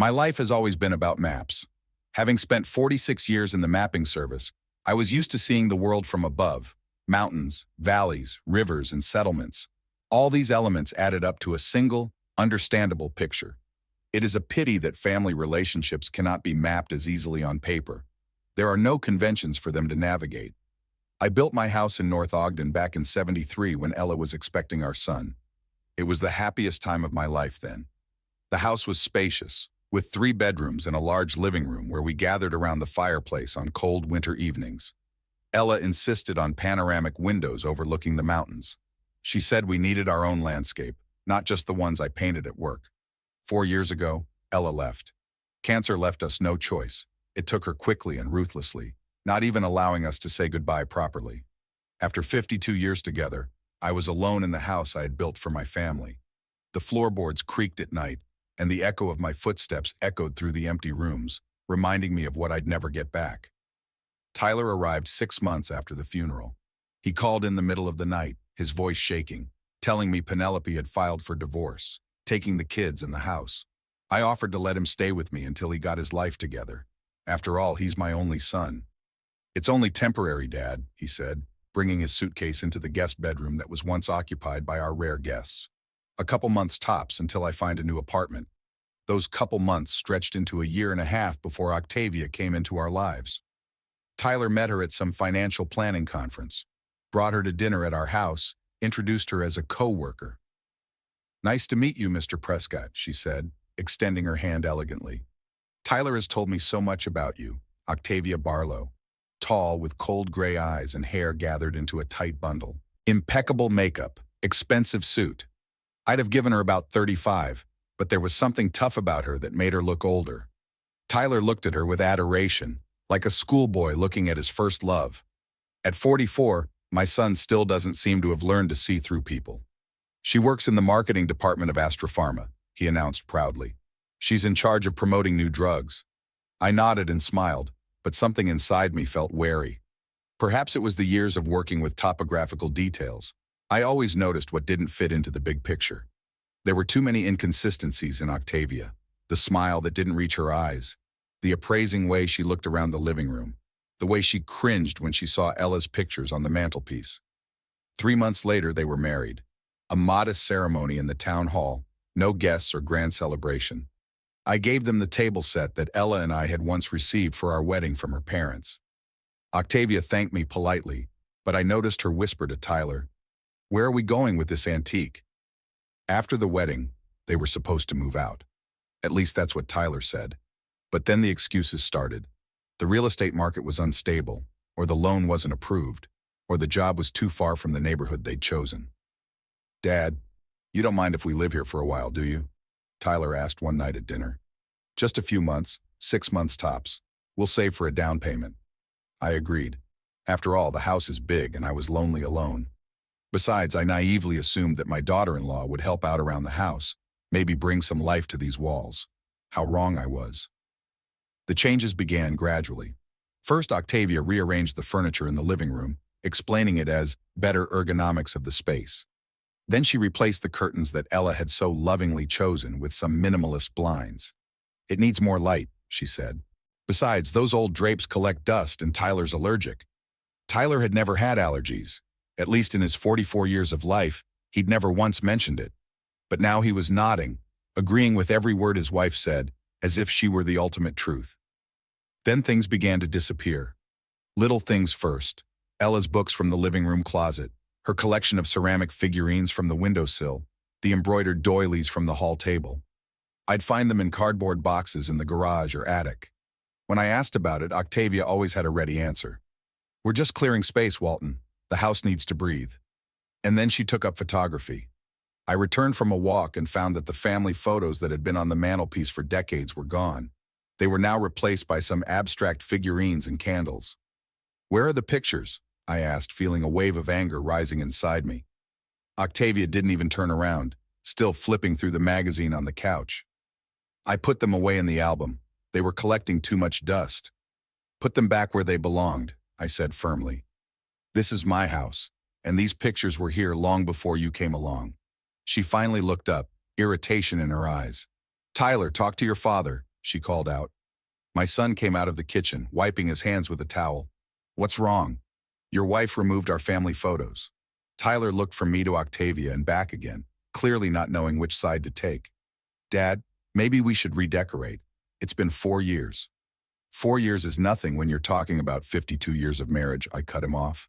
My life has always been about maps. Having spent 46 years in the mapping service, I was used to seeing the world from above: mountains, valleys, rivers, and settlements. All these elements added up to a single, understandable picture. It is a pity that family relationships cannot be mapped as easily on paper. There are no conventions for them to navigate. I built my house in North Ogden back in '73 when Ella was expecting our son. It was the happiest time of my life then. The house was spacious, with 3 bedrooms and a large living room where we gathered around the fireplace on cold winter evenings. Ella insisted on panoramic windows overlooking the mountains. She said we needed our own landscape, not just the ones I painted at work. 4 years ago, Ella left. Cancer left us no choice. It took her quickly and ruthlessly, not even allowing us to say goodbye properly. After 52 years together, I was alone in the house I had built for my family. The floorboards creaked at night, and the echo of my footsteps echoed through the empty rooms, reminding me of what I'd never get back. Tyler arrived 6 months after the funeral. He called in the middle of the night, his voice shaking, telling me Penelope had filed for divorce, taking the kids and the house. I offered to let him stay with me until he got his life together. After all, he's my only son. "It's only temporary, Dad," he said, bringing his suitcase into the guest bedroom that was once occupied by our rare guests. "A couple months tops until I find a new apartment." Those couple months stretched into a year and a half before Octavia came into our lives. Tyler met her at some financial planning conference, brought her to dinner at our house, introduced her as a co-worker. "Nice to meet you, Mr. Prescott," she said, extending her hand elegantly. "Tyler has told me so much about you." Octavia Barlow, tall with cold gray eyes and hair gathered into a tight bundle. Impeccable makeup, expensive suit. I'd have given her about 35, but there was something tough about her that made her look older. Tyler looked at her with adoration, like a schoolboy looking at his first love. "At 44, my son still doesn't seem to have learned to see through people." "She works in the marketing department of Pharma," he announced proudly. "She's in charge of promoting new drugs." I nodded and smiled, but something inside me felt wary. Perhaps it was the years of working with topographical details. I always noticed what didn't fit into the big picture. There were too many inconsistencies in Octavia. The smile that didn't reach her eyes, the appraising way she looked around the living room, the way she cringed when she saw Ella's pictures on the mantelpiece. 3 months later, they were married. A modest ceremony in the town hall, no guests or grand celebration. I gave them the table set that Ella and I had once received for our wedding from her parents. Octavia thanked me politely, but I noticed her whisper to Tyler, "Where are we going with this antique?" After the wedding, they were supposed to move out. At least that's what Tyler said. But then the excuses started. The real estate market was unstable, or the loan wasn't approved, or the job was too far from the neighborhood they'd chosen. "Dad, you don't mind if we live here for a while, do you?" Tyler asked one night at dinner. "Just a few months, 6 months tops. We'll save for a down payment." I agreed. After all, the house is big and I was lonely alone. Besides, I naively assumed that my daughter-in-law would help out around the house, maybe bring some life to these walls. How wrong I was. The changes began gradually. First, Octavia rearranged the furniture in the living room, explaining it as better ergonomics of the space. Then she replaced the curtains that Ella had so lovingly chosen with some minimalist blinds. "It needs more light," she said. "Besides, those old drapes collect dust and Tyler's allergic." Tyler had never had allergies. At least in his 44 years of life, he'd never once mentioned it. But now he was nodding, agreeing with every word his wife said, as if she were the ultimate truth. Then things began to disappear. Little things first. Ella's books from the living room closet, her collection of ceramic figurines from the windowsill, the embroidered doilies from the hall table. I'd find them in cardboard boxes in the garage or attic. When I asked about it, Octavia always had a ready answer. "We're just clearing space, Walton. The house needs to breathe." And then she took up photography. I returned from a walk and found that the family photos that had been on the mantelpiece for decades were gone. They were now replaced by some abstract figurines and candles. "Where are the pictures?" I asked, feeling a wave of anger rising inside me. Octavia didn't even turn around, still flipping through the magazine on the couch. "I put them away in the album. They were collecting too much dust." "Put them back where they belonged," I said firmly. "This is my house, and these pictures were here long before you came along." She finally looked up, irritation in her eyes. "Tyler, talk to your father. she called out. My son came out of the kitchen, wiping his hands with a towel. What's wrong? Your wife removed our family photos. Tyler looked from me to Octavia and back again, clearly not knowing which side to take. Dad, maybe we should redecorate. It's been 4 years. 4 years is nothing when you're talking about 52 years of marriage, I cut him off.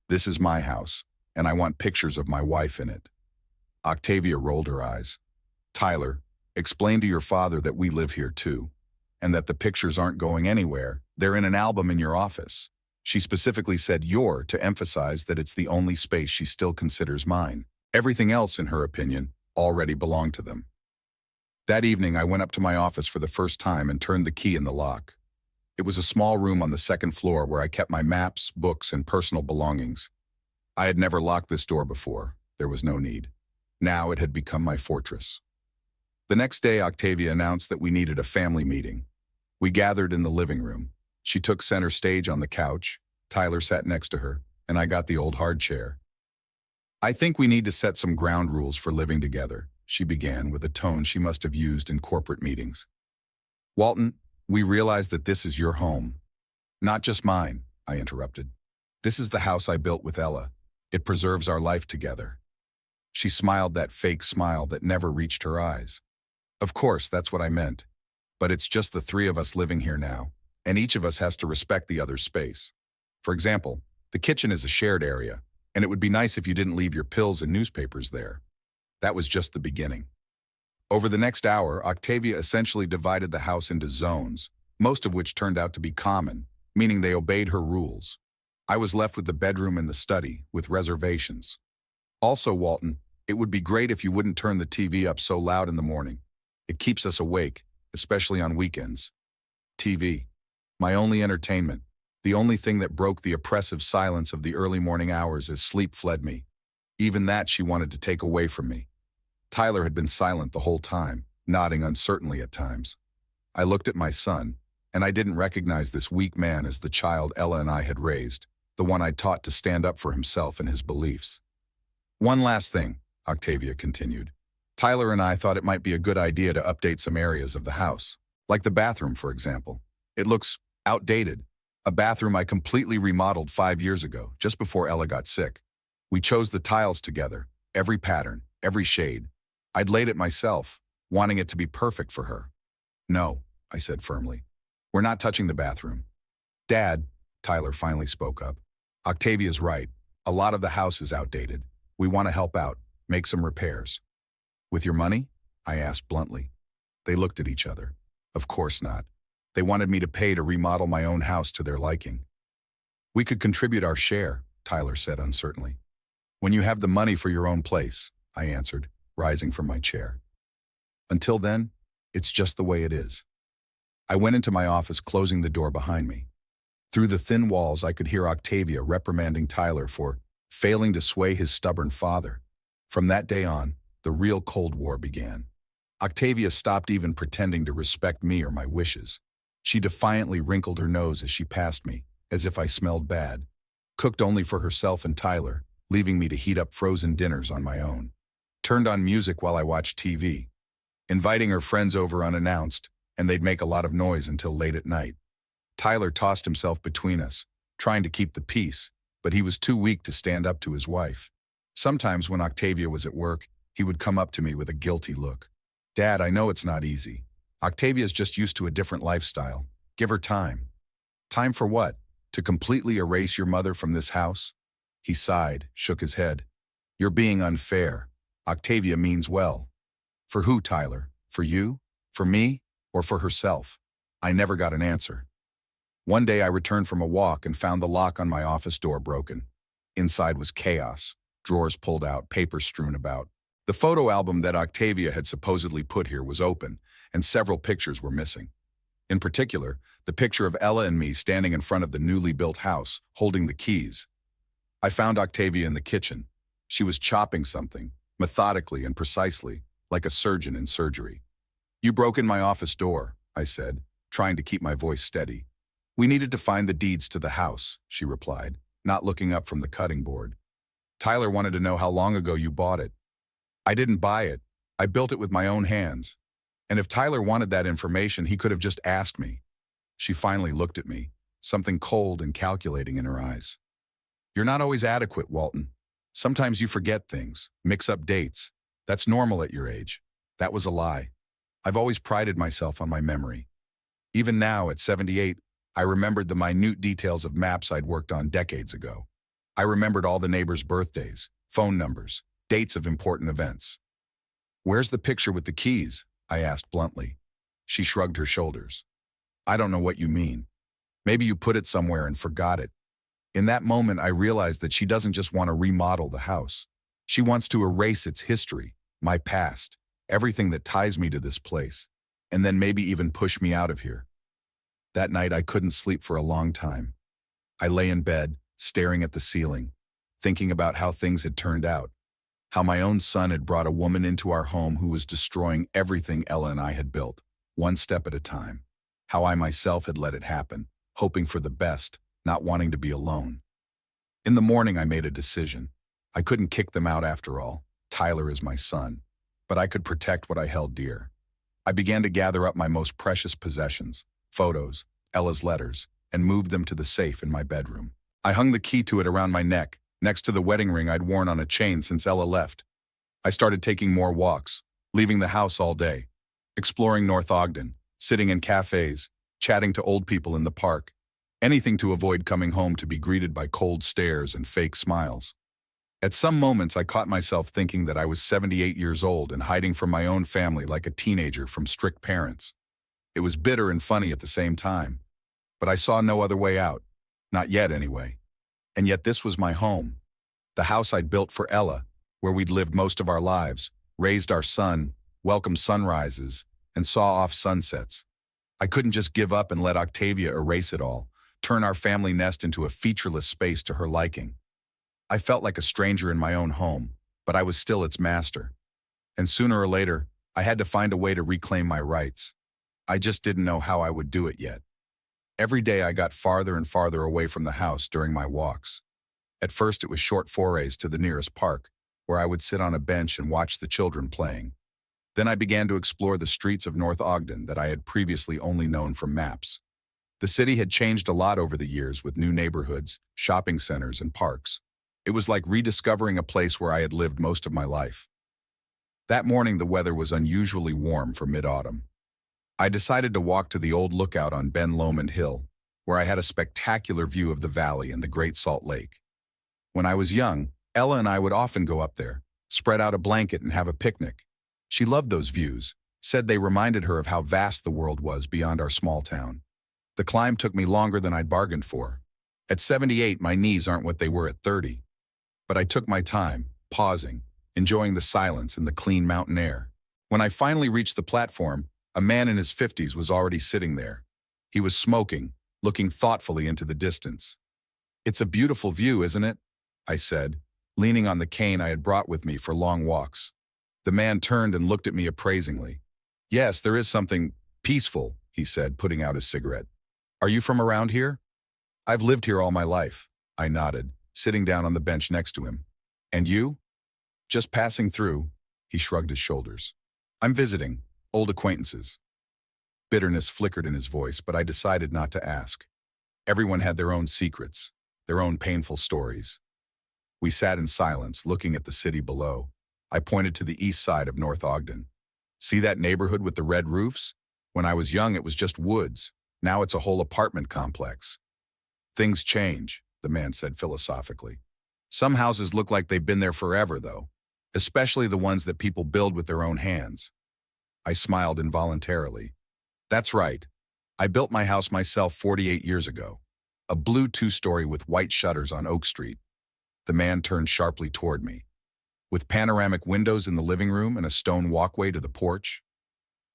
This is my house, and I want pictures of my wife in it. Octavia rolled her eyes. Tyler, explain to your father that we live here too, and that the pictures aren't going anywhere. They're in an album in your office. She specifically said your to emphasize that it's the only space she still considers mine. Everything else, in her opinion, already belonged to them. That evening, I went up to my office for the first time and turned the key in the lock. It was a small room on the second floor where I kept my maps, books, and personal belongings. I had never locked this door before. There was no need. Now it had become my fortress. The next day, Octavia announced that we needed a family meeting. We gathered in the living room. She took center stage on the couch, Tyler sat next to her, and I got the old hard chair. I think we need to set some ground rules for living together, she began with a tone she must have used in corporate meetings. Walton, we realize that this is your home. Not just mine, I interrupted. This is the house I built with Ella. It preserves our life together. She smiled that fake smile that never reached her eyes. Of course, that's what I meant. But it's just the three of us living here now, and each of us has to respect the other's space. For example, the kitchen is a shared area, and it would be nice if you didn't leave your pills and newspapers there. That was just the beginning. Over the next hour, Octavia essentially divided the house into zones, most of which turned out to be common, meaning they obeyed her rules. I was left with the bedroom and the study, with reservations. Also, Walton, it would be great if you wouldn't turn the TV up so loud in the morning. It keeps us awake, especially on weekends. TV. My only entertainment. The only thing that broke the oppressive silence of the early morning hours as sleep fled me. Even that she wanted to take away from me. Tyler had been silent the whole time, nodding uncertainly at times. I looked at my son, and I didn't recognize this weak man as the child Ella and I had raised, the one I'd taught to stand up for himself and his beliefs. One last thing, Octavia continued. Tyler and I thought it might be a good idea to update some areas of the house, like the bathroom, for example. It looks outdated. A bathroom I completely remodeled 5 years ago, just before Ella got sick. We chose the tiles together, every pattern, every shade. I'd laid it myself, wanting it to be perfect for her. No, I said firmly. We're not touching the bathroom. Dad, Tyler finally spoke up. Octavia's right. A lot of the house is outdated. We want to help out, make some repairs. With your money? I asked bluntly. They looked at each other. Of course not. They wanted me to pay to remodel my own house to their liking. We could contribute our share, Tyler said uncertainly. When you have the money for your own place, I answered, rising from my chair. Until then, it's just the way it is. I went into my office, closing the door behind me. Through the thin walls, I could hear Octavia reprimanding Tyler for failing to sway his stubborn father. From that day on, the real Cold War began. Octavia stopped even pretending to respect me or my wishes. She defiantly wrinkled her nose as she passed me, as if I smelled bad. Cooked only for herself and Tyler, leaving me to heat up frozen dinners on my own. Turned on music while I watched TV. Inviting her friends over unannounced, and they'd make a lot of noise until late at night. Tyler tossed himself between us, trying to keep the peace, but he was too weak to stand up to his wife. Sometimes when Octavia was at work, he would come up to me with a guilty look. Dad, I know it's not easy. Octavia's just used to a different lifestyle. Give her time. Time for what? To completely erase your mother from this house? He sighed, shook his head. You're being unfair. Octavia means well. For who, Tyler? For you? For me? Or for herself? I never got an answer. One day I returned from a walk and found the lock on my office door broken. Inside was chaos. Drawers pulled out, papers strewn about. The photo album that Octavia had supposedly put here was open, and several pictures were missing. In particular, the picture of Ella and me standing in front of the newly built house, holding the keys. I found Octavia in the kitchen. She was chopping something, methodically and precisely, like a surgeon in surgery. You broke in my office door, I said, trying to keep my voice steady. We needed to find the deeds to the house, she replied, not looking up from the cutting board. Tyler wanted to know how long ago you bought it. I didn't buy it. I built it with my own hands. And if Tyler wanted that information, he could have just asked me. She finally looked at me, something cold and calculating in her eyes. You're not always adequate, Walton. Sometimes you forget things, mix up dates. That's normal at your age. That was a lie. I've always prided myself on my memory. Even now, at 78, I remembered the minute details of maps I'd worked on decades ago. I remembered all the neighbors' birthdays, phone numbers, dates of important events. Where's the picture with the keys? I asked bluntly. She shrugged her shoulders. I don't know what you mean. Maybe you put it somewhere and forgot it. In that moment, I realized that she doesn't just want to remodel the house. She wants to erase its history, my past, everything that ties me to this place, and then maybe even push me out of here. That night, I couldn't sleep for a long time. I lay in bed, staring at the ceiling, thinking about how things had turned out, how my own son had brought a woman into our home who was destroying everything Ella and I had built, one step at a time, how I myself had let it happen, hoping for the best, not wanting to be alone. In the morning, I made a decision. I couldn't kick them out after all. Tyler is my son, but I could protect what I held dear. I began to gather up my most precious possessions, photos, Ella's letters, and moved them to the safe in my bedroom. I hung the key to it around my neck, next to the wedding ring I'd worn on a chain since Ella left. I started taking more walks, leaving the house all day, exploring North Ogden, sitting in cafes, chatting to old people in the park, anything to avoid coming home to be greeted by cold stares and fake smiles. At some moments, I caught myself thinking that I was 78 years old and hiding from my own family like a teenager from strict parents. It was bitter and funny at the same time, but I saw no other way out. Not yet, anyway. And yet this was my home. The house I'd built for Ella, where we'd lived most of our lives, raised our son, welcomed sunrises, and saw off sunsets. I couldn't just give up and let Octavia erase it all, turn our family nest into a featureless space to her liking. I felt like a stranger in my own home, but I was still its master. And sooner or later, I had to find a way to reclaim my rights. I just didn't know how I would do it yet. Every day I got farther and farther away from the house during my walks. At first it was short forays to the nearest park, where I would sit on a bench and watch the children playing. Then I began to explore the streets of North Ogden that I had previously only known from maps. The city had changed a lot over the years with new neighborhoods, shopping centers, and parks. It was like rediscovering a place where I had lived most of my life. That morning the weather was unusually warm for mid-autumn. I decided to walk to the old lookout on Ben Lomond Hill, where I had a spectacular view of the valley and the Great Salt Lake. When I was young, Ella and I would often go up there, spread out a blanket and have a picnic. She loved those views, said they reminded her of how vast the world was beyond our small town. The climb took me longer than I'd bargained for. At 78, my knees aren't what they were at 30. But I took my time, pausing, enjoying the silence and the clean mountain air. When I finally reached the platform, a man in his 50s was already sitting there. He was smoking, looking thoughtfully into the distance. "It's a beautiful view, isn't it?" I said, leaning on the cane I had brought with me for long walks. The man turned and looked at me appraisingly. "Yes, there is something peaceful," he said, putting out his cigarette. "Are you from around here?" "I've lived here all my life," I nodded, sitting down on the bench next to him. "And you?" "Just passing through," he shrugged his shoulders. "I'm visiting, old acquaintances." Bitterness flickered in his voice, but I decided not to ask. Everyone had their own secrets, their own painful stories. We sat in silence, looking at the city below. I pointed to the east side of North Ogden. "See that neighborhood with the red roofs? When I was young, it was just woods. Now it's a whole apartment complex." "Things change," the man said philosophically. "Some houses look like they've been there forever, though, especially the ones that people build with their own hands." I smiled involuntarily. "That's right. I built my house myself 48 years ago. A blue two-story with white shutters on Oak Street." The man turned sharply toward me. "With panoramic windows in the living room and a stone walkway to the porch?"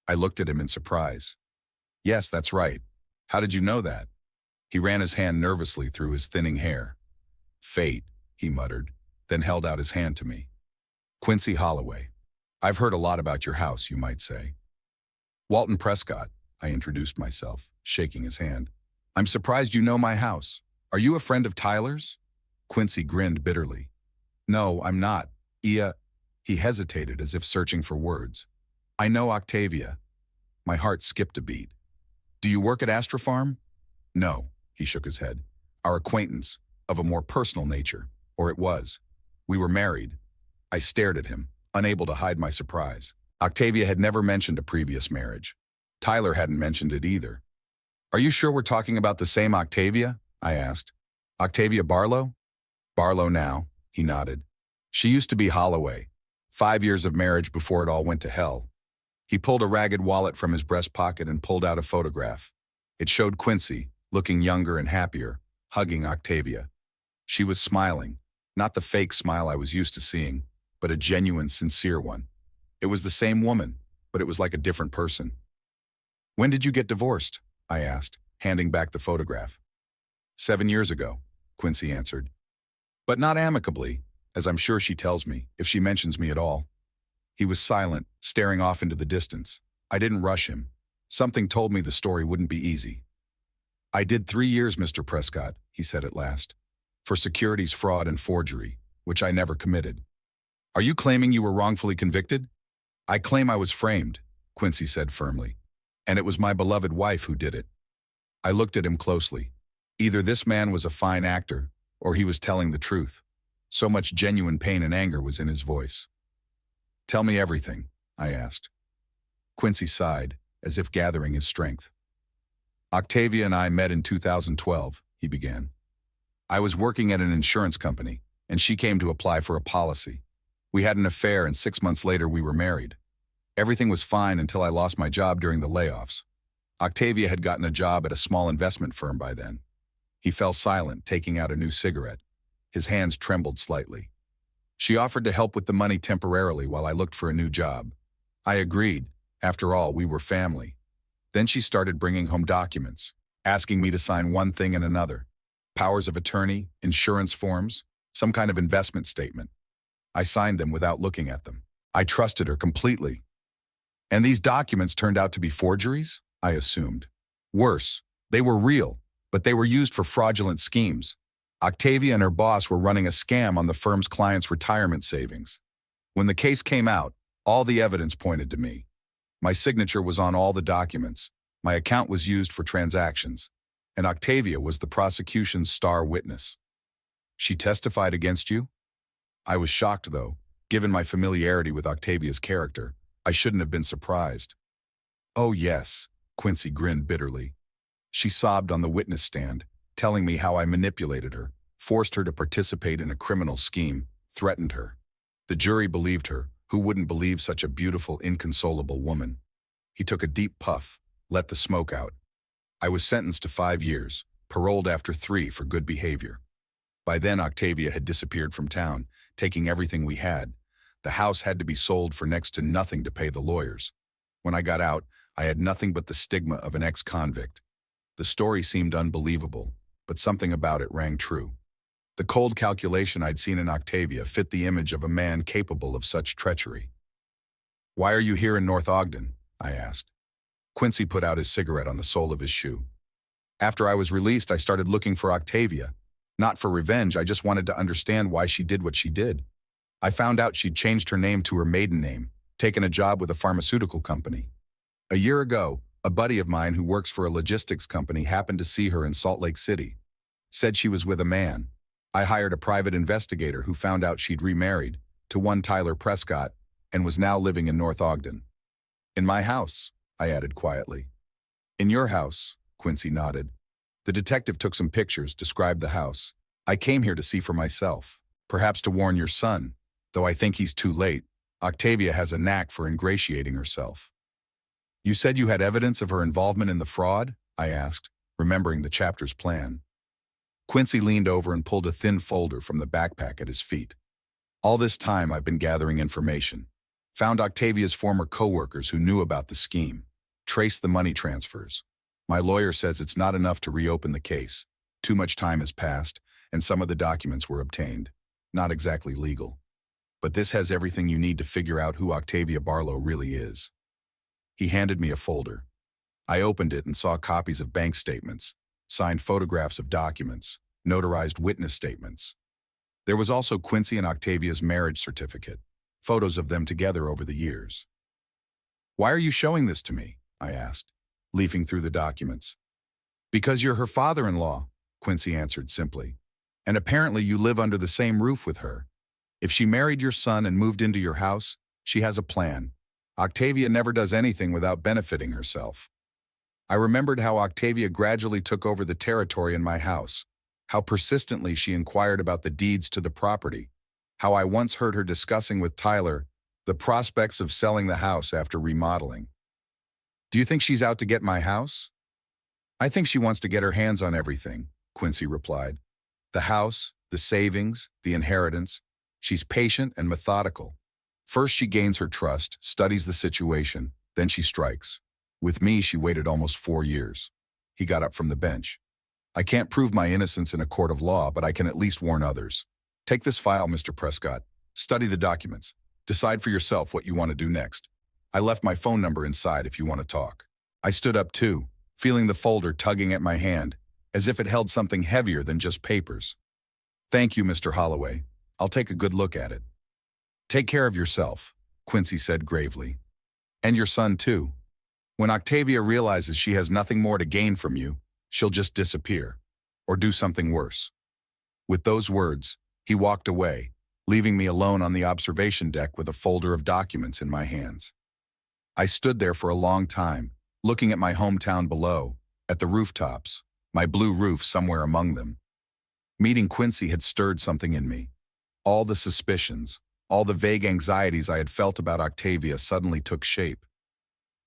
I looked at him in surprise. "Yes, that's right. How did you know that?" He ran his hand nervously through his thinning hair. "Fate," he muttered, then held out his hand to me. "Quincy Holloway. I've heard a lot about your house, you might say." "Walton Prescott," I introduced myself, shaking his hand. "I'm surprised you know my house. Are you a friend of Tyler's?" Quincy grinned bitterly. "No, I'm not. He hesitated as if searching for words. "I know Octavia. My heart skipped a beat. Do you work at Astrofarm? No, he shook his head. Our acquaintance, of a more personal nature, or it was. We were married. I stared at him, unable to hide my surprise. Octavia had never mentioned a previous marriage. Tyler hadn't mentioned it either. Are you sure we're talking about the same Octavia? I asked. Octavia Barlow? Barlow now, he nodded. She used to be Holloway. 5 years of marriage before it all went to hell. He pulled a ragged wallet from his breast pocket and pulled out a photograph. It showed Quincy, looking younger and happier, hugging Octavia. She was smiling, not the fake smile I was used to seeing, but a genuine, sincere one. It was the same woman, but it was like a different person. When did you get divorced? I asked, handing back the photograph. 7 years ago, Quincy answered. But not amicably, as I'm sure she tells me, if she mentions me at all. He was silent, staring off into the distance. I didn't rush him. Something told me the story wouldn't be easy. I did 3 years, Mr. Prescott, he said at last, for securities fraud and forgery, which I never committed. Are you claiming you were wrongfully convicted? I claim I was framed, Quincy said firmly, and it was my beloved wife who did it. I looked at him closely. Either this man was a fine actor, or he was telling the truth. So much genuine pain and anger was in his voice. Tell me everything, I asked. Quincy sighed, as if gathering his strength. Octavia and I met in 2012, he began. I was working at an insurance company, and she came to apply for a policy. We had an affair, and 6 months later we were married. Everything was fine until I lost my job during the layoffs. Octavia had gotten a job at a small investment firm by then. He fell silent, taking out a new cigarette. His hands trembled slightly. She offered to help with the money temporarily while I looked for a new job. I agreed. After all, we were family. Then she started bringing home documents, asking me to sign one thing and another. Powers of attorney, insurance forms, some kind of investment statement. I signed them without looking at them. I trusted her completely. And these documents turned out to be forgeries? I assumed. Worse, they were real, but they were used for fraudulent schemes. Octavia and her boss were running a scam on the firm's clients' retirement savings. When the case came out, all the evidence pointed to me. My signature was on all the documents. My account was used for transactions. And Octavia was the prosecution's star witness. She testified against you? I was shocked, though. Given my familiarity with Octavia's character, I shouldn't have been surprised. Oh, yes, Quincy grinned bitterly. She sobbed on the witness stand, telling me how I manipulated her, forced her to participate in a criminal scheme, threatened her. The jury believed her. Who wouldn't believe such a beautiful, inconsolable woman? He took a deep puff, let the smoke out. I was sentenced to 5 years, paroled after 3 for good behavior. By then, Octavia had disappeared from town, taking everything we had. The house had to be sold for next to nothing to pay the lawyers. When I got out, I had nothing but the stigma of an ex-convict. The story seemed unbelievable, but something about it rang true. The cold calculation I'd seen in Octavia fit the image of a man capable of such treachery. Why are you here in North Ogden? I asked. Quincy put out his cigarette on the sole of his shoe. After I was released, I started looking for Octavia. Not for revenge, I just wanted to understand why she did what she did. I found out she'd changed her name to her maiden name, taken a job with a pharmaceutical company. A year ago, a buddy of mine who works for a logistics company happened to see her in Salt Lake City. Said she was with a man. I hired a private investigator who found out she'd remarried to one Tyler Prescott and was now living in North Ogden. In my house, I added quietly. In your house, Quincy nodded. The detective took some pictures, described the house. I came here to see for myself, perhaps to warn your son, though I think he's too late. Octavia has a knack for ingratiating herself. You said you had evidence of her involvement in the fraud? I asked, remembering the chapter's plan. Quincy leaned over and pulled a thin folder from the backpack at his feet. All this time I've been gathering information. Found Octavia's former co-workers who knew about the scheme. Traced the money transfers. My lawyer says it's not enough to reopen the case. Too much time has passed, and some of the documents were obtained. Not exactly legal. But this has everything you need to figure out who Octavia Barlow really is. He handed me a folder. I opened it and saw copies of bank statements, signed photographs of documents, notarized witness statements. There was also Quincy and Octavia's marriage certificate, photos of them together over the years. Why are you showing this to me? I asked, leafing through the documents. Because you're her father-in-law, Quincy answered simply. And apparently you live under the same roof with her. If she married your son and moved into your house, she has a plan. Octavia never does anything without benefiting herself. I remembered how Octavia gradually took over the territory in my house, how persistently she inquired about the deeds to the property, how I once heard her discussing with Tyler the prospects of selling the house after remodeling. Do you think she's out to get my house? I think she wants to get her hands on everything, Quincy replied. The house, the savings, the inheritance. She's patient and methodical. First she gains her trust, studies the situation, then she strikes. With me, she waited almost 4 years. He got up from the bench. I can't prove my innocence in a court of law, but I can at least warn others. Take this file, Mr. Prescott. Study the documents. Decide for yourself what you want to do next. I left my phone number inside if you want to talk. I stood up too, feeling the folder tugging at my hand, as if it held something heavier than just papers. Thank you, Mr. Holloway. I'll take a good look at it. Take care of yourself, Quincy said gravely. And your son too. When Octavia realizes she has nothing more to gain from you, she'll just disappear, or do something worse. With those words, he walked away, leaving me alone on the observation deck with a folder of documents in my hands. I stood there for a long time, looking at my hometown below, at the rooftops, my blue roof somewhere among them. Meeting Quincy had stirred something in me. All the suspicions, all the vague anxieties I had felt about Octavia suddenly took shape.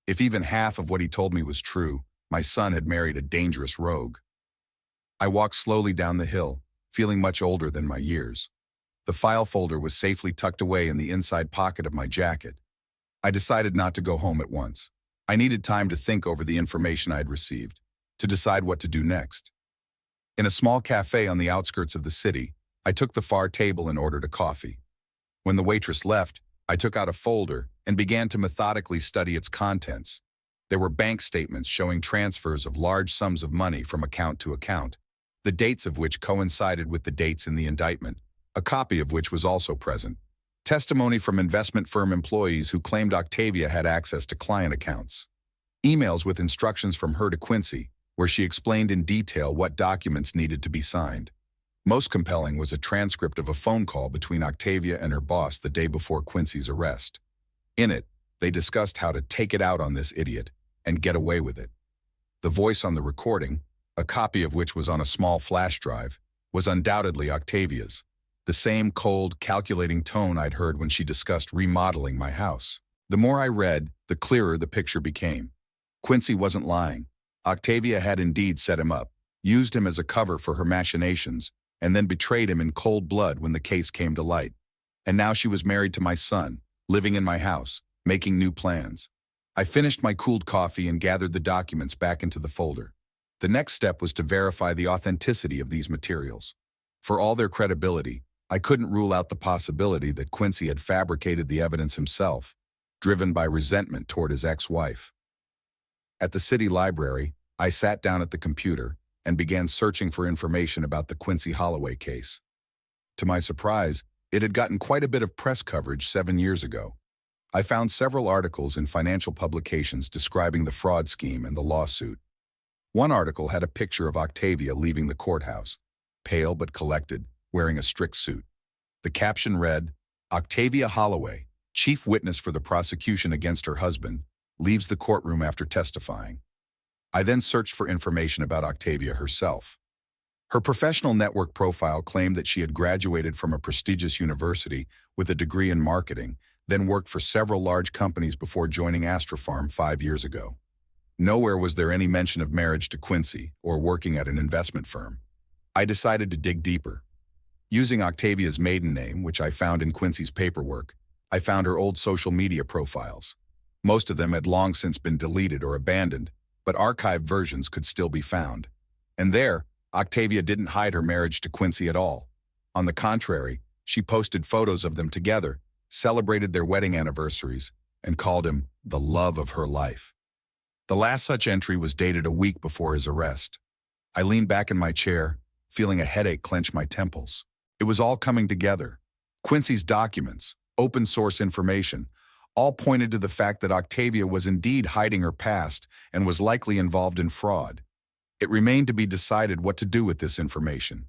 If even half of what he told me was true, my son had married a dangerous rogue. I walked slowly down the hill, feeling much older than my years. The file folder was safely tucked away in the inside pocket of my jacket. I decided not to go home at once. I needed time to think over the information I had received, to decide what to do next. In a small cafe on the outskirts of the city, I took the far table and ordered a coffee. When the waitress left, I took out a folder and began to methodically study its contents. There were bank statements showing transfers of large sums of money from account to account, the dates of which coincided with the dates in the indictment, a copy of which was also present. Testimony from investment firm employees who claimed Octavia had access to client accounts. Emails with instructions from her to Quincy, where she explained in detail what documents needed to be signed. Most compelling was a transcript of a phone call between Octavia and her boss the day before Quincy's arrest. In it, they discussed how to take it out on this idiot and get away with it. The voice on the recording, a copy of which was on a small flash drive, was undoubtedly Octavia's. The same cold, calculating tone I'd heard when she discussed remodeling my house. The more I read, the clearer the picture became. Quincy wasn't lying. Octavia had indeed set him up, used him as a cover for her machinations, and then betrayed him in cold blood when the case came to light. And now she was married to my son, living in my house, making new plans. I finished my cooled coffee and gathered the documents back into the folder. The next step was to verify the authenticity of these materials. For all their credibility, I couldn't rule out the possibility that Quincy had fabricated the evidence himself, driven by resentment toward his ex-wife. At the city library, I sat down at the computer and began searching for information about the Quincy Holloway case. To my surprise, it had gotten quite a bit of press coverage 7 years ago. I found several articles in financial publications describing the fraud scheme and the lawsuit. One article had a picture of Octavia leaving the courthouse, pale but collected, wearing a strict suit. The caption read, "Octavia Holloway, chief witness for the prosecution against her husband, leaves the courtroom after testifying." I then searched for information about Octavia herself. Her professional network profile claimed that she had graduated from a prestigious university with a degree in marketing, then worked for several large companies before joining Astrofarm 5 years ago. Nowhere was there any mention of marriage to Quincy or working at an investment firm. I decided to dig deeper. Using Octavia's maiden name, which I found in Quincy's paperwork, I found her old social media profiles. Most of them had long since been deleted or abandoned, but archived versions could still be found. And there, Octavia didn't hide her marriage to Quincy at all. On the contrary, she posted photos of them together, celebrated their wedding anniversaries, and called him the love of her life. The last such entry was dated a week before his arrest. I leaned back in my chair, feeling a headache clench my temples. It was all coming together. Quincy's documents, open source information, All pointed to the fact that Octavia was indeed hiding her past and was likely involved in fraud. It remained to be decided what to do with this information.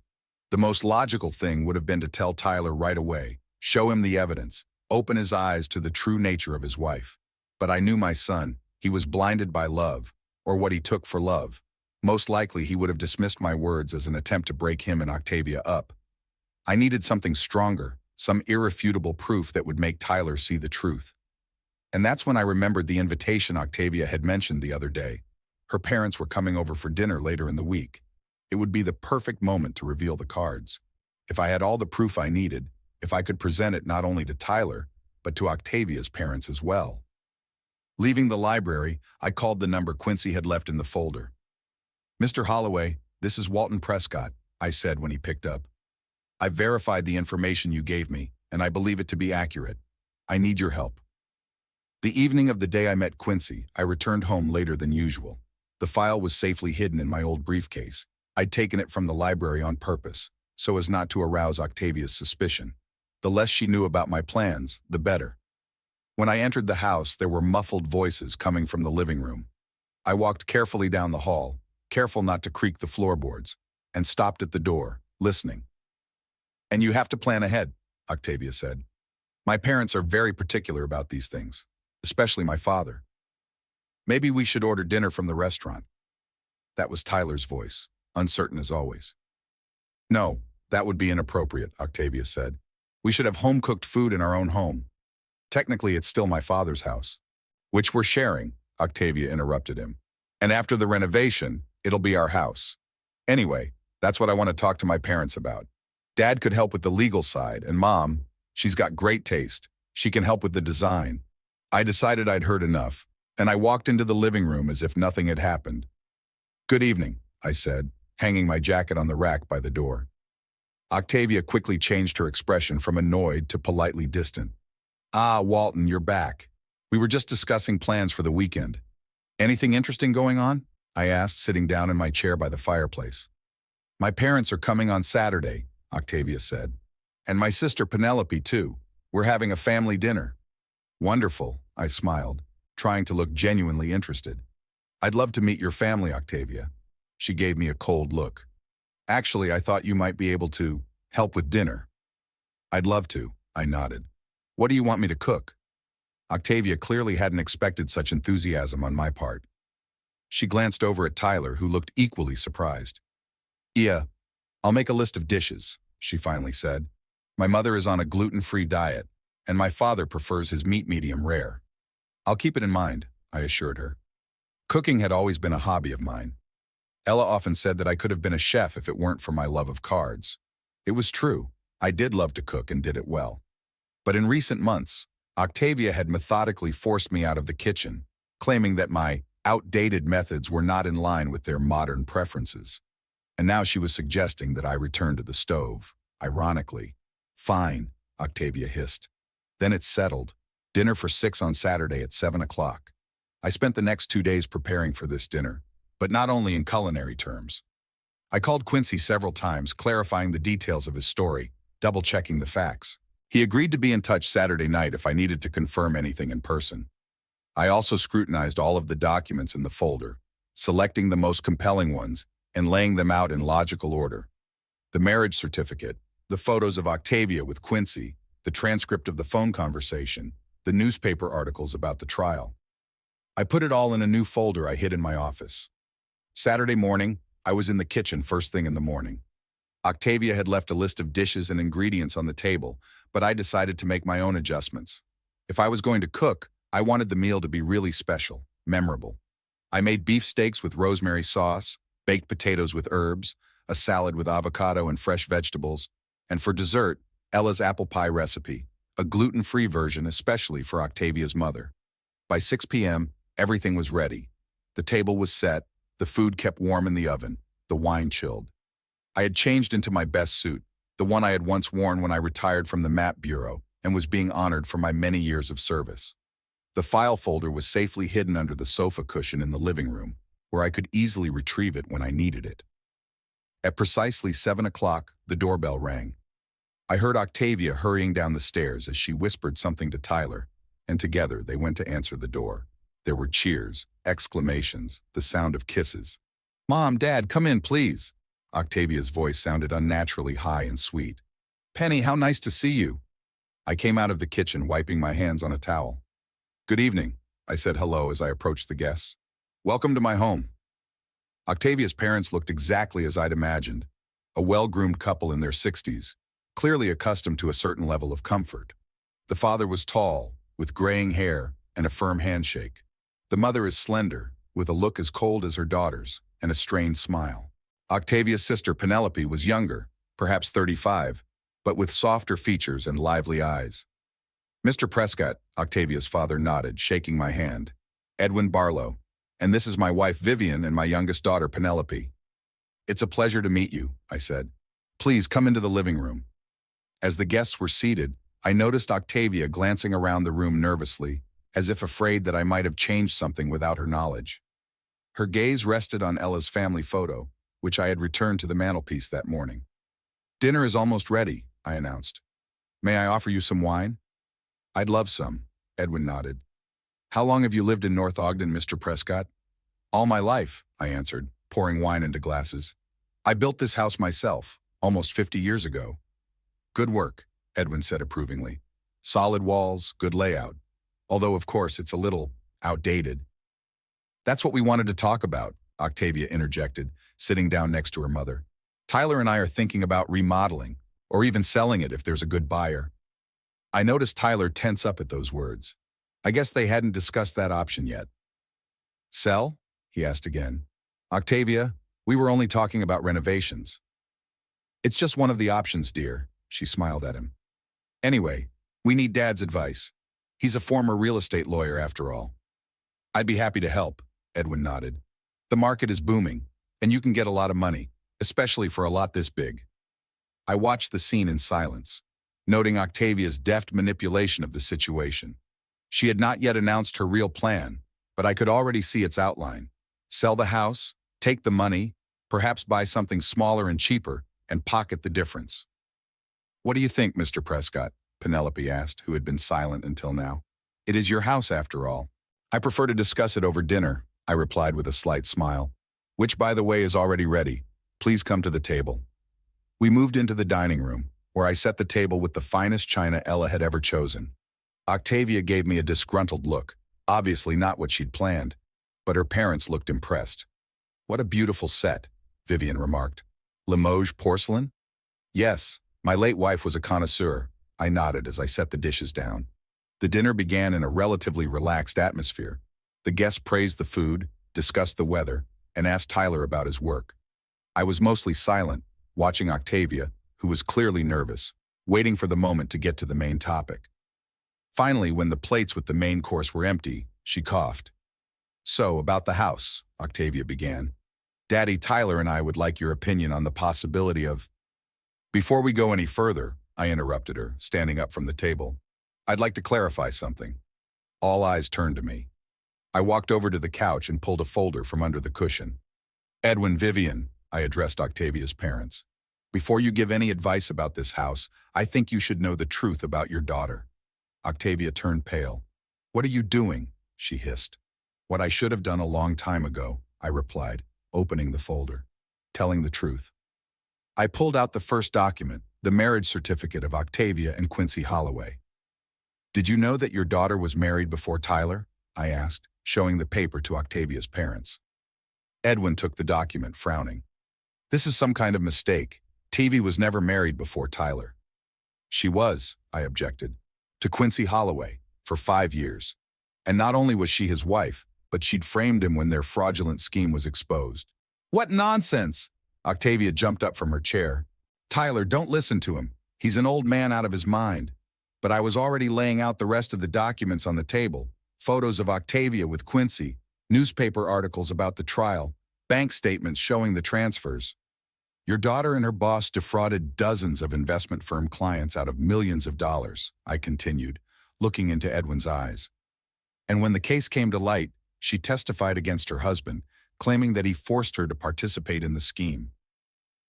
The most logical thing would have been to tell Tyler right away, show him the evidence, open his eyes to the true nature of his wife. But I knew my son. He was blinded by love, or what he took for love. Most likely he would have dismissed my words as an attempt to break him and Octavia up. I needed something stronger, some irrefutable proof that would make Tyler see the truth. And that's when I remembered the invitation Octavia had mentioned the other day. Her parents were coming over for dinner later in the week. It would be the perfect moment to reveal the cards. If I had all the proof I needed, if I could present it not only to Tyler, but to Octavia's parents as well. Leaving the library, I called the number Quincy had left in the folder. "Mr. Holloway, this is Walton Prescott," I said when he picked up. "I've verified the information you gave me, and I believe it to be accurate. I need your help." The evening of the day I met Quincy, I returned home later than usual. The file was safely hidden in my old briefcase. I'd taken it from the library on purpose, so as not to arouse Octavia's suspicion. The less she knew about my plans, the better. When I entered the house, there were muffled voices coming from the living room. I walked carefully down the hall, careful not to creak the floorboards, and stopped at the door, listening. "And you have to plan ahead," Octavia said. "My parents are very particular about these things, especially my father. Maybe we should order dinner from the restaurant." That was Tyler's voice, uncertain as always. "No, that would be inappropriate," Octavia said. "We should have home-cooked food in our own home. Technically, it's still my father's house." "Which we're sharing," Octavia interrupted him. "And after the renovation, it'll be our house. Anyway, that's what I want to talk to my parents about. Dad could help with the legal side, and Mom, she's got great taste. She can help with the design." I decided I'd heard enough, and I walked into the living room as if nothing had happened. "Good evening," I said, hanging my jacket on the rack by the door. Octavia quickly changed her expression from annoyed to politely distant. "Ah, Walton, you're back. We were just discussing plans for the weekend. Anything interesting going on?" I asked, sitting down in my chair by the fireplace. "My parents are coming on Saturday," Octavia said. "And my sister Penelope, too. We're having a family dinner." "Wonderful," I smiled, trying to look genuinely interested. "I'd love to meet your family, Octavia." She gave me a cold look. "Actually, I thought you might be able to help with dinner." "I'd love to," I nodded. "What do you want me to cook?" Octavia clearly hadn't expected such enthusiasm on my part. She glanced over at Tyler, who looked equally surprised. "Yeah, I'll make a list of dishes," she finally said. "My mother is on a gluten-free diet, and my father prefers his meat medium rare." "I'll keep it in mind," I assured her. Cooking had always been a hobby of mine. Ella often said that I could have been a chef if it weren't for my love of cards. It was true. I did love to cook and did it well. But in recent months, Octavia had methodically forced me out of the kitchen, claiming that my outdated methods were not in line with their modern preferences. And now she was suggesting that I return to the stove. Ironically. "Fine," Octavia hissed. "Then it's settled. Dinner for 6 on Saturday at 7 o'clock. I spent the next 2 days preparing for this dinner, but not only in culinary terms. I called Quincy several times, clarifying the details of his story, double-checking the facts. He agreed to be in touch Saturday night if I needed to confirm anything in person. I also scrutinized all of the documents in the folder, selecting the most compelling ones and laying them out in logical order. The marriage certificate, the photos of Octavia with Quincy, the transcript of the phone conversation, the newspaper articles about the trial. I put it all in a new folder I hid in my office. Saturday morning, I was in the kitchen first thing in the morning. Octavia had left a list of dishes and ingredients on the table, but I decided to make my own adjustments. If I was going to cook, I wanted the meal to be really special, memorable. I made beef steaks with rosemary sauce, baked potatoes with herbs, a salad with avocado and fresh vegetables, and for dessert, Ella's apple pie recipe, a gluten-free version especially for Octavia's mother. By 6 p.m., everything was ready. The table was set, the food kept warm in the oven, the wine chilled. I had changed into my best suit, the one I had once worn when I retired from the map bureau and was being honored for my many years of service. The file folder was safely hidden under the sofa cushion in the living room, where I could easily retrieve it when I needed it. At precisely 7 o'clock, the doorbell rang. I heard Octavia hurrying down the stairs as she whispered something to Tyler, and together they went to answer the door. There were cheers, exclamations, the sound of kisses. "Mom, Dad, come in, please." Octavia's voice sounded unnaturally high and sweet. "Penny, how nice to see you." I came out of the kitchen, wiping my hands on a towel. "Good evening," I said hello as I approached the guests. "Welcome to my home." Octavia's parents looked exactly as I'd imagined, a well-groomed couple in their 60s, clearly accustomed to a certain level of comfort. The father was tall, with graying hair and a firm handshake. The mother is slender, with a look as cold as her daughter's, and a strained smile. Octavia's sister Penelope was younger, perhaps 35, but with softer features and lively eyes. "Mr. Prescott," Octavia's father nodded, shaking my hand. "Edwin Barlow, and this is my wife Vivian and my youngest daughter Penelope." "It's a pleasure to meet you," I said. "Please come into the living room." As the guests were seated, I noticed Octavia glancing around the room nervously, as if afraid that I might have changed something without her knowledge. Her gaze rested on Ella's family photo, which I had returned to the mantelpiece that morning. "Dinner is almost ready," I announced. "May I offer you some wine?" "I'd love some," Edwin nodded. "How long have you lived in North Ogden, Mr. Prescott?" "All my life," I answered, pouring wine into glasses. "I built this house myself, almost 50 years ago." "Good work," Edwin said approvingly. "Solid walls, good layout. Although, of course, it's a little outdated." "That's what we wanted to talk about," Octavia interjected, sitting down next to her mother. "Tyler and I are thinking about remodeling, or even selling it if there's a good buyer." I noticed Tyler tense up at those words. I guess they hadn't discussed that option yet. "Sell?" he asked again. "Octavia, we were only talking about renovations." "It's just one of the options, dear," she smiled at him. "Anyway, we need Dad's advice. He's a former real estate lawyer after all." "I'd be happy to help," Edwin nodded. "The market is booming, and you can get a lot of money, especially for a lot this big." I watched the scene in silence, noting Octavia's deft manipulation of the situation. She had not yet announced her real plan, but I could already see its outline. Sell the house, take the money, perhaps buy something smaller and cheaper, and pocket the difference. "What do you think, Mr. Prescott?" Penelope asked, who had been silent until now. "It is your house, after all." "I prefer to discuss it over dinner," I replied with a slight smile. "Which, by the way, is already ready. Please come to the table." We moved into the dining room, where I set the table with the finest china Ella had ever chosen. Octavia gave me a disgruntled look, obviously not what she'd planned, but her parents looked impressed. "What a beautiful set," Vivian remarked. "Limoges porcelain?" "Yes, my late wife was a connoisseur," I nodded as I set the dishes down. The dinner began in a relatively relaxed atmosphere. The guests praised the food, discussed the weather, and asked Tyler about his work. I was mostly silent, watching Octavia, who was clearly nervous, waiting for the moment to get to the main topic. Finally, when the plates with the main course were empty, she coughed. "So, about the house," Octavia began. "Daddy, Tyler and I would like your opinion on the possibility of—" "Before we go any further," I interrupted her, standing up from the table, "I'd like to clarify something." All eyes turned to me. I walked over to the couch and pulled a folder from under the cushion. "Edwin, Vivian," I addressed Octavia's parents. "Before you give any advice about this house, I think you should know the truth about your daughter." Octavia turned pale. "What are you doing?" she hissed. "What I should have done a long time ago," I replied, opening the folder. "Telling the truth." I pulled out the first document, the marriage certificate of Octavia and Quincy Holloway. "Did you know that your daughter was married before Tyler?" I asked, showing the paper to Octavia's parents. Edwin took the document, frowning. "This is some kind of mistake. TV was never married before Tyler." "She was," I objected, "to Quincy Holloway, for 5 years. And not only was she his wife, but she'd framed him when their fraudulent scheme was exposed." "What nonsense!" Octavia jumped up from her chair. "Tyler, don't listen to him. He's an old man out of his mind." But I was already laying out the rest of the documents on the table. Photos of Octavia with Quincy, newspaper articles about the trial, bank statements showing the transfers. "Your daughter and her boss defrauded dozens of investment firm clients out of millions of dollars," I continued, looking into Edwin's eyes. "And when the case came to light, she testified against her husband, claiming that he forced her to participate in the scheme.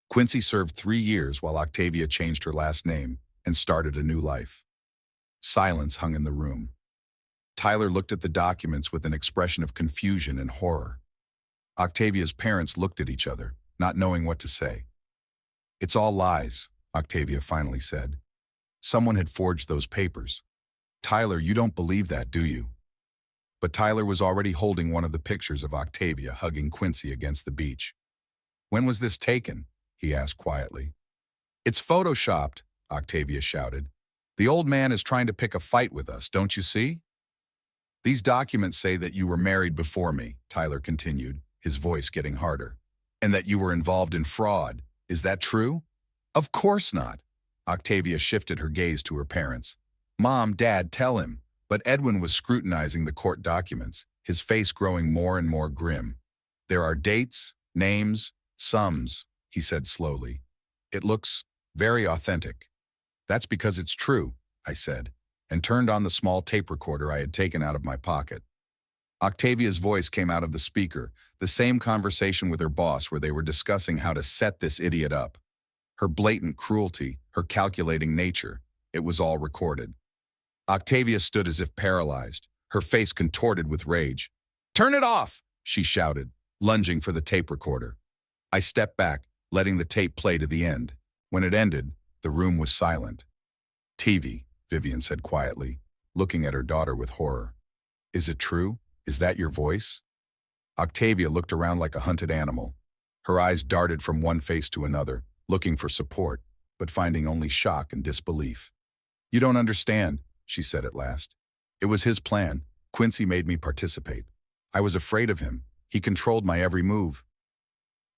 Quincy served 3 years while Octavia changed her last name and started a new life." Silence hung in the room. Tyler looked at the documents with an expression of confusion and horror. Octavia's parents looked at each other, not knowing what to say. "It's all lies," Octavia finally said. "Someone had forged those papers." "Tyler, you don't believe that, do you?" But Tyler was already holding one of the pictures of Octavia hugging Quincy against the beach. "When was this taken?" he asked quietly. "It's photoshopped," Octavia shouted. "The old man is trying to pick a fight with us, don't you see?" "These documents say that you were married before me," Tyler continued, his voice getting harder, "and that you were involved in fraud. Is that true?" "Of course not." Octavia shifted her gaze to her parents. "Mom, Dad, tell him." But Edwin was scrutinizing the court documents, his face growing more and more grim. "There are dates, names, sums," he said slowly. "It looks very authentic." "That's because it's true," I said, and turned on the small tape recorder I had taken out of my pocket. Octavia's voice came out of the speaker, the same conversation with her boss where they were discussing how to set this idiot up. Her blatant cruelty, her calculating nature, it was all recorded. Octavia stood as if paralyzed, her face contorted with rage. "Turn it off!" she shouted, lunging for the tape recorder. I stepped back, letting the tape play to the end. When it ended, the room was silent. "TV," Vivian said quietly, looking at her daughter with horror. "Is it true? Is that your voice?" Octavia looked around like a hunted animal. Her eyes darted from one face to another, looking for support, but finding only shock and disbelief. "You don't understand," she said at last. "It was his plan. Quincy made me participate. I was afraid of him. He controlled my every move."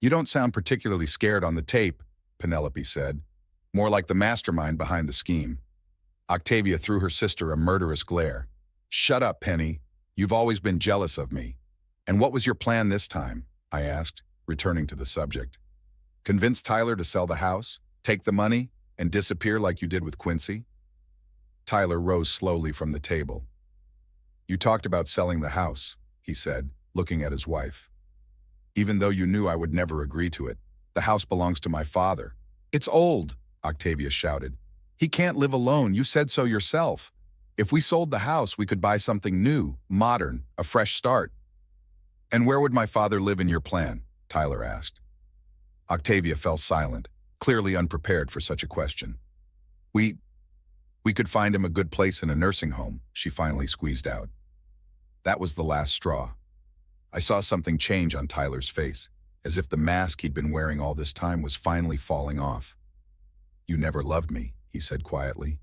"You don't sound particularly scared on the tape," Penelope said. "More like the mastermind behind the scheme." Octavia threw her sister a murderous glare. "Shut up, Penny. You've always been jealous of me." "And what was your plan this time?" I asked, returning to the subject. "Convince Tyler to sell the house, take the money, and disappear like you did with Quincy?" Tyler rose slowly from the table. "You talked about selling the house," he said, looking at his wife. "Even though you knew I would never agree to it. The house belongs to my father." "It's old," Octavia shouted. "He can't live alone, you said so yourself. If we sold the house, we could buy something new, modern, a fresh start." "And where would my father live in your plan?" Tyler asked. Octavia fell silent, clearly unprepared for such a question. We could find him a good place in a nursing home," she finally squeezed out. That was the last straw. I saw something change on Tyler's face, as if the mask he'd been wearing all this time was finally falling off. "You never loved me," he said quietly.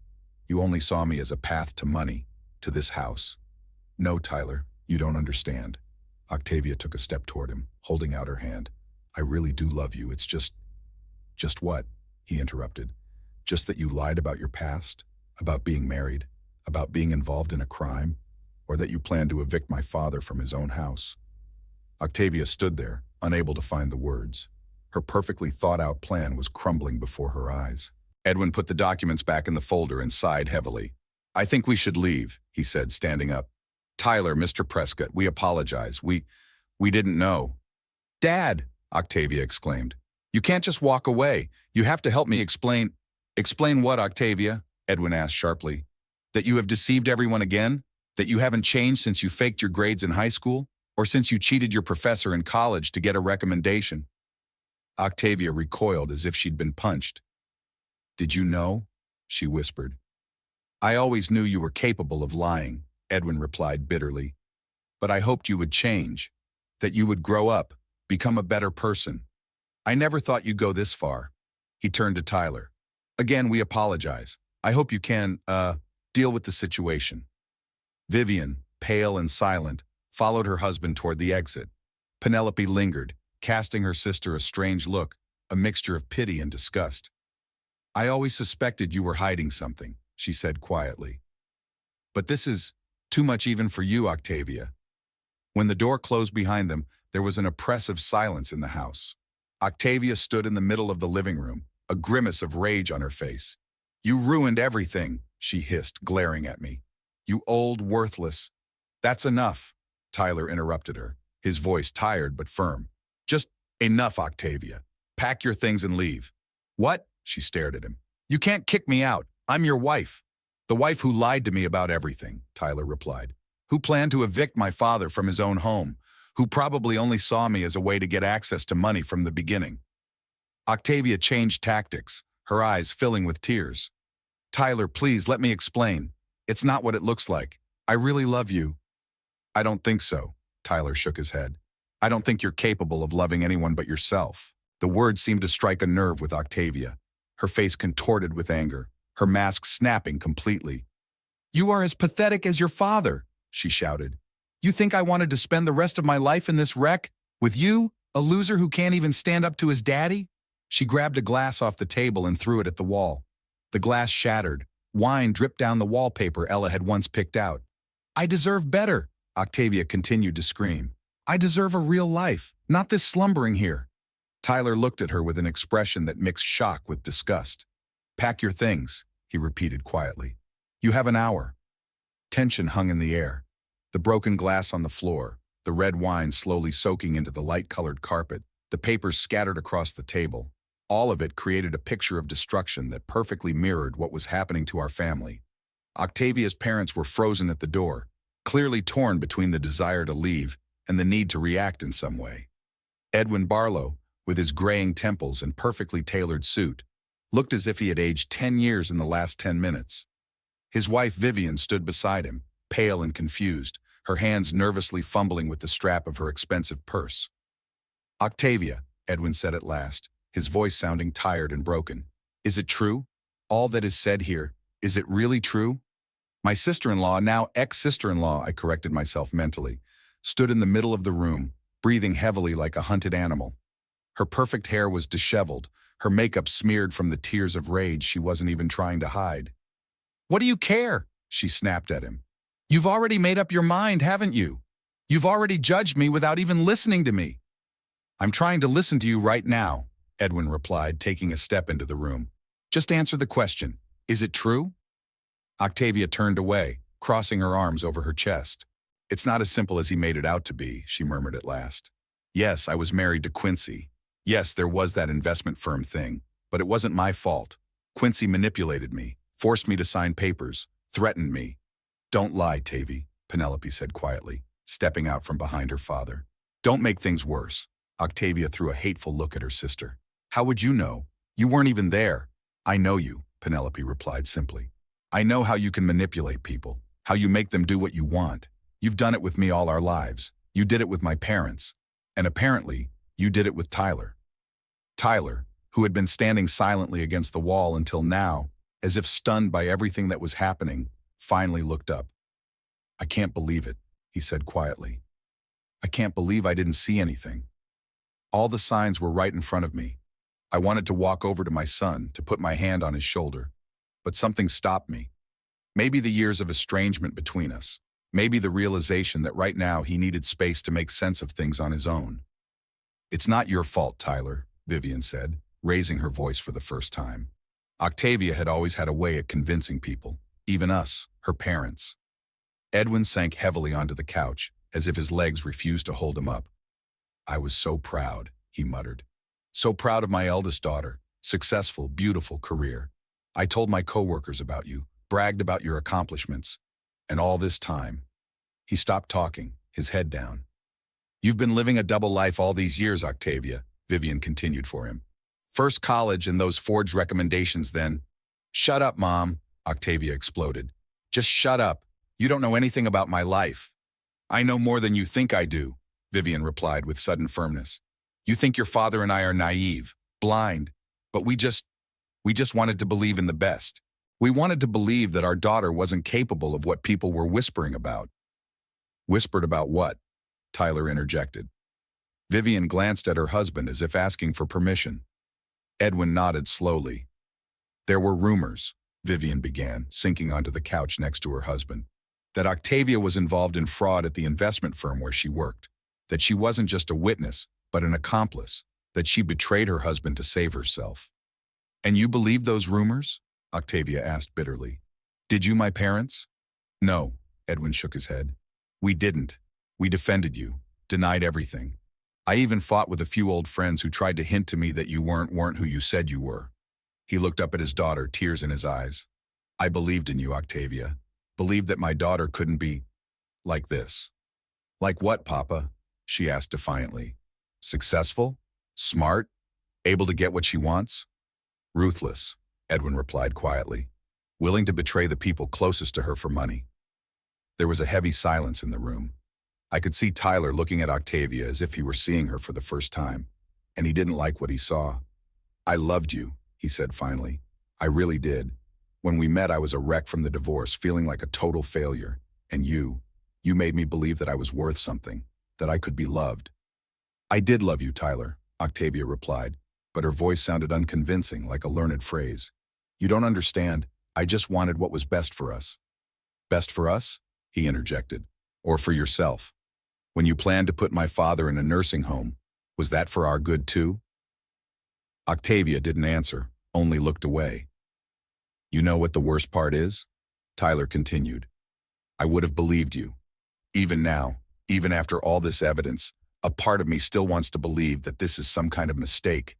"You only saw me as a path to money, to this house." "No, Tyler, you don't understand." Octavia took a step toward him, holding out her hand. "I really do love you. It's just..." "Just what?" he interrupted. "Just that you lied about your past, about being married, about being involved in a crime, or that you planned to evict my father from his own house." Octavia stood there, unable to find the words. Her perfectly thought-out plan was crumbling before her eyes. Edwin put the documents back in the folder and sighed heavily. "I think we should leave," he said, standing up. "Tyler, Mr. Prescott, we apologize. We didn't know." "Dad!" Octavia exclaimed. "You can't just walk away. You have to help me explain." "Explain what, Octavia?" Edwin asked sharply. "That you have deceived everyone again? That you haven't changed since you faked your grades in high school? Or since you cheated your professor in college to get a recommendation?" Octavia recoiled as if she'd been punched. "Did you know?" she whispered. "I always knew you were capable of lying," Edwin replied bitterly. "But I hoped you would change, that you would grow up, become a better person. I never thought you'd go this far." He turned to Tyler. "Again, we apologize. I hope you can, deal with the situation." Vivian, pale and silent, followed her husband toward the exit. Penelope lingered, casting her sister a strange look, a mixture of pity and disgust. "I always suspected you were hiding something," she said quietly. "But this is too much even for you, Octavia." When the door closed behind them, there was an oppressive silence in the house. Octavia stood in the middle of the living room, a grimace of rage on her face. "You ruined everything," she hissed, glaring at me. "You old, worthless..." "That's enough," Tyler interrupted her, his voice tired but firm. "Just enough, Octavia. Pack your things and leave." "What?" She stared at him. "You can't kick me out. I'm your wife." "The wife who lied to me about everything," Tyler replied. who planned to evict my father from his own home, who probably only saw me as a way to get access to money from the beginning. Octavia changed tactics, her eyes filling with tears. Tyler, please let me explain. It's not what it looks like. I really love you. I don't think so, Tyler shook his head. I don't think you're capable of loving anyone but yourself. The words seemed to strike a nerve with Octavia, her face contorted with anger, her mask snapping completely. You are as pathetic as your father, she shouted. You think I wanted to spend the rest of my life in this wreck? With you, a loser who can't even stand up to his daddy? She grabbed a glass off the table and threw it at the wall. The glass shattered. Wine dripped down the wallpaper Ella had once picked out. I deserve better, Octavia continued to scream. I deserve a real life, not this slumbering here. Tyler looked at her with an expression that mixed shock with disgust. Pack your things, he repeated quietly. You have an hour. Tension hung in the air. The broken glass on the floor, the red wine slowly soaking into the light-colored carpet, the papers scattered across the table. All of it created a picture of destruction that perfectly mirrored what was happening to our family. Octavia's parents were frozen at the door, clearly torn between the desire to leave and the need to react in some way. Edwin Barlow, with his graying temples and perfectly tailored suit, looked as if he had aged 10 years in the last 10 minutes. His wife Vivian stood beside him, pale and confused, her hands nervously fumbling with the strap of her expensive purse. Octavia, Edwin said at last, his voice sounding tired and broken. Is it true? All that is said here, is it really true? My sister-in-law, now ex-sister-in-law, I corrected myself mentally, stood in the middle of the room, breathing heavily like a hunted animal. Her perfect hair was disheveled, her makeup smeared from the tears of rage she wasn't even trying to hide. What do you care? She snapped at him. You've already made up your mind, haven't you? You've already judged me without even listening to me. I'm trying to listen to you right now, Edwin replied, taking a step into the room. Just answer the question. Is it true? Octavia turned away, crossing her arms over her chest. It's not as simple as he made it out to be, she murmured at last. Yes, I was married to Quincy. Yes, there was that investment firm thing, but it wasn't my fault. Quincy manipulated me, forced me to sign papers, threatened me. Don't lie, Tavy, Penelope said quietly, stepping out from behind her father. Don't make things worse. Octavia threw a hateful look at her sister. How would you know? You weren't even there. I know you, Penelope replied simply. I know how you can manipulate people, how you make them do what you want. You've done it with me all our lives. You did it with my parents. And apparently, you did it with Tyler. Tyler, who had been standing silently against the wall until now, as if stunned by everything that was happening, finally looked up. I can't believe it, he said quietly. I can't believe I didn't see anything. All the signs were right in front of me. I wanted to walk over to my son, to put my hand on his shoulder. But something stopped me. Maybe the years of estrangement between us. Maybe the realization that right now he needed space to make sense of things on his own. It's not your fault, Tyler, Vivian said, raising her voice for the first time. Octavia had always had a way at convincing people, even us, her parents. Edwin sank heavily onto the couch, as if his legs refused to hold him up. I was so proud, he muttered. So proud of my eldest daughter, successful, beautiful career. I told my coworkers about you, bragged about your accomplishments. And all this time, he stopped talking, his head down. You've been living a double life all these years, Octavia, Vivian continued for him. First college and those forged recommendations then. Shut up, Mom, Octavia exploded. Just shut up. You don't know anything about my life. I know more than you think I do, Vivian replied with sudden firmness. You think your father and I are naive, blind, but we just wanted to believe in the best. We wanted to believe that our daughter wasn't capable of what people were whispering about. Whispered about what? Tyler interjected. Vivian glanced at her husband as if asking for permission. Edwin nodded slowly. There were rumors, Vivian began, sinking onto the couch next to her husband, that Octavia was involved in fraud at the investment firm where she worked, that she wasn't just a witness, but an accomplice, that she betrayed her husband to save herself. And you believed those rumors? Octavia asked bitterly. Did you, my parents? No, Edwin shook his head. We didn't. We defended you, denied everything. I even fought with a few old friends who tried to hint to me that you weren't who you said you were. He looked up at his daughter, tears in his eyes. I believed in you, Octavia. Believed that my daughter couldn't be. Like this. Like what, Papa? She asked defiantly. Successful? Smart? Able to get what she wants? Ruthless, Edwin replied quietly. Willing to betray the people closest to her for money. There was a heavy silence in the room. I could see Tyler looking at Octavia as if he were seeing her for the first time, and he didn't like what he saw. I loved you, he said finally. I really did. When we met, I was a wreck from the divorce, feeling like a total failure. And you made me believe that I was worth something, that I could be loved. I did love you, Tyler, Octavia replied, but her voice sounded unconvincing, like a learned phrase. You don't understand. I just wanted what was best for us. Best for us? He interjected. Or for yourself. When you planned to put my father in a nursing home, was that for our good too? Octavia didn't answer, only looked away. You know what the worst part is? Tyler continued. I would have believed you. Even now, even after all this evidence, a part of me still wants to believe that this is some kind of mistake,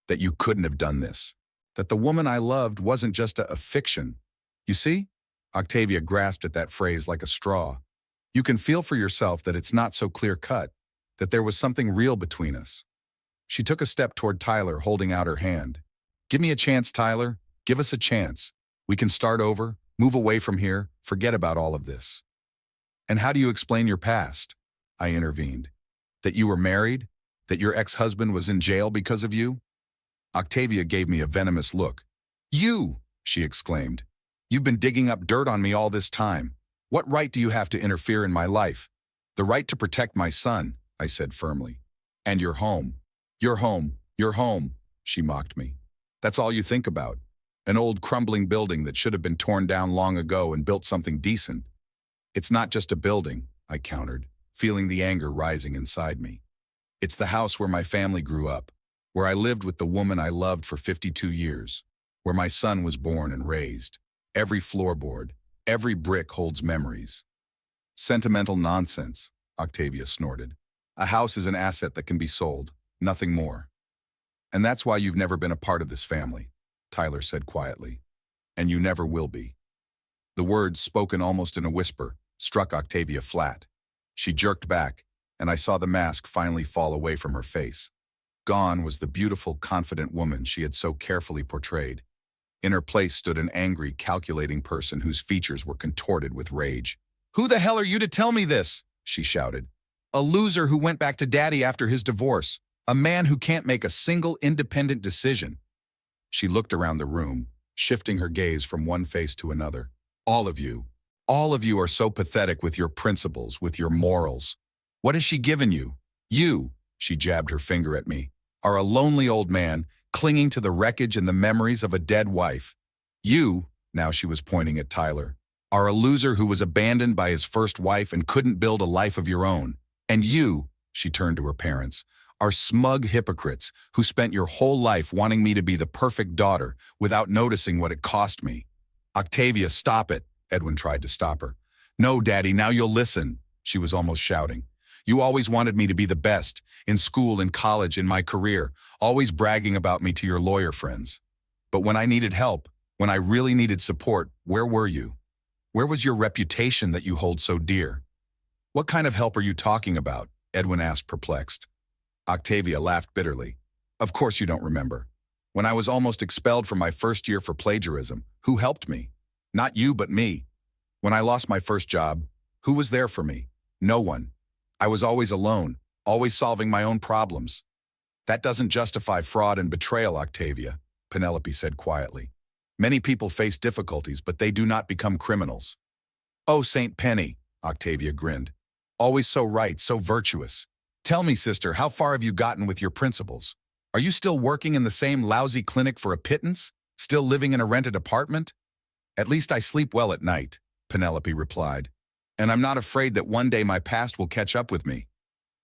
that you couldn't have done this, that the woman I loved wasn't just a fiction. You see? Octavia grasped at that phrase like a straw. You can feel for yourself that it's not so clear-cut, that there was something real between us. She took a step toward Tyler, holding out her hand. Give me a chance, Tyler. Give us a chance. We can start over, move away from here, forget about all of this. And how do you explain your past? I intervened. That you were married? That your ex-husband was in jail because of you? Octavia gave me a venomous look. You, she exclaimed. You've been digging up dirt on me all this time. What right do you have to interfere in my life? The right to protect my son, I said firmly. And your home. Your home, your home, she mocked me. That's all you think about. An old crumbling building that should have been torn down long ago and built something decent. It's not just a building, I countered, feeling the anger rising inside me. It's the house where my family grew up, where I lived with the woman I loved for 52 years, where my son was born and raised. Every floorboard, every brick holds memories. Sentimental nonsense, Octavia snorted. A house is an asset that can be sold, nothing more. And that's why you've never been a part of this family, Tyler said quietly. And you never will be. The words, spoken almost in a whisper, struck Octavia flat. She jerked back, and I saw the mask finally fall away from her face. Gone was the beautiful, confident woman she had so carefully portrayed. In her place stood an angry, calculating person whose features were contorted with rage. Who the hell are you to tell me this? She shouted. A loser who went back to Daddy after his divorce. A man who can't make a single independent decision. She looked around the room, shifting her gaze from one face to another. All of you are so pathetic with your principles, with your morals. What has she given you? You, she jabbed her finger at me, are a lonely old man clinging to the wreckage and the memories of a dead wife. You, now she was pointing at Tyler, are a loser who was abandoned by his first wife and couldn't build a life of your own. And you, she turned to her parents, are smug hypocrites who spent your whole life wanting me to be the perfect daughter without noticing what it cost me. Octavia, stop it, Edwin tried to stop her. No, Daddy, now you'll listen, she was almost shouting. You always wanted me to be the best, in school, in college, in my career, always bragging about me to your lawyer friends. But when I needed help, when I really needed support, where were you? Where was your reputation that you hold so dear? What kind of help are you talking about? Edwin asked, perplexed. Octavia laughed bitterly. Of course you don't remember. When I was almost expelled from my first year for plagiarism, who helped me? Not you, but me. When I lost my first job, who was there for me? No one. I was always alone, always solving my own problems. That doesn't justify fraud and betrayal, Octavia, Penelope said quietly. Many people face difficulties, but they do not become criminals. Oh, Saint Penny, Octavia grinned. Always so right, so virtuous. Tell me, sister, how far have you gotten with your principles? Are you still working in the same lousy clinic for a pittance? Still living in a rented apartment? At least I sleep well at night, Penelope replied. And I'm not afraid that one day my past will catch up with me.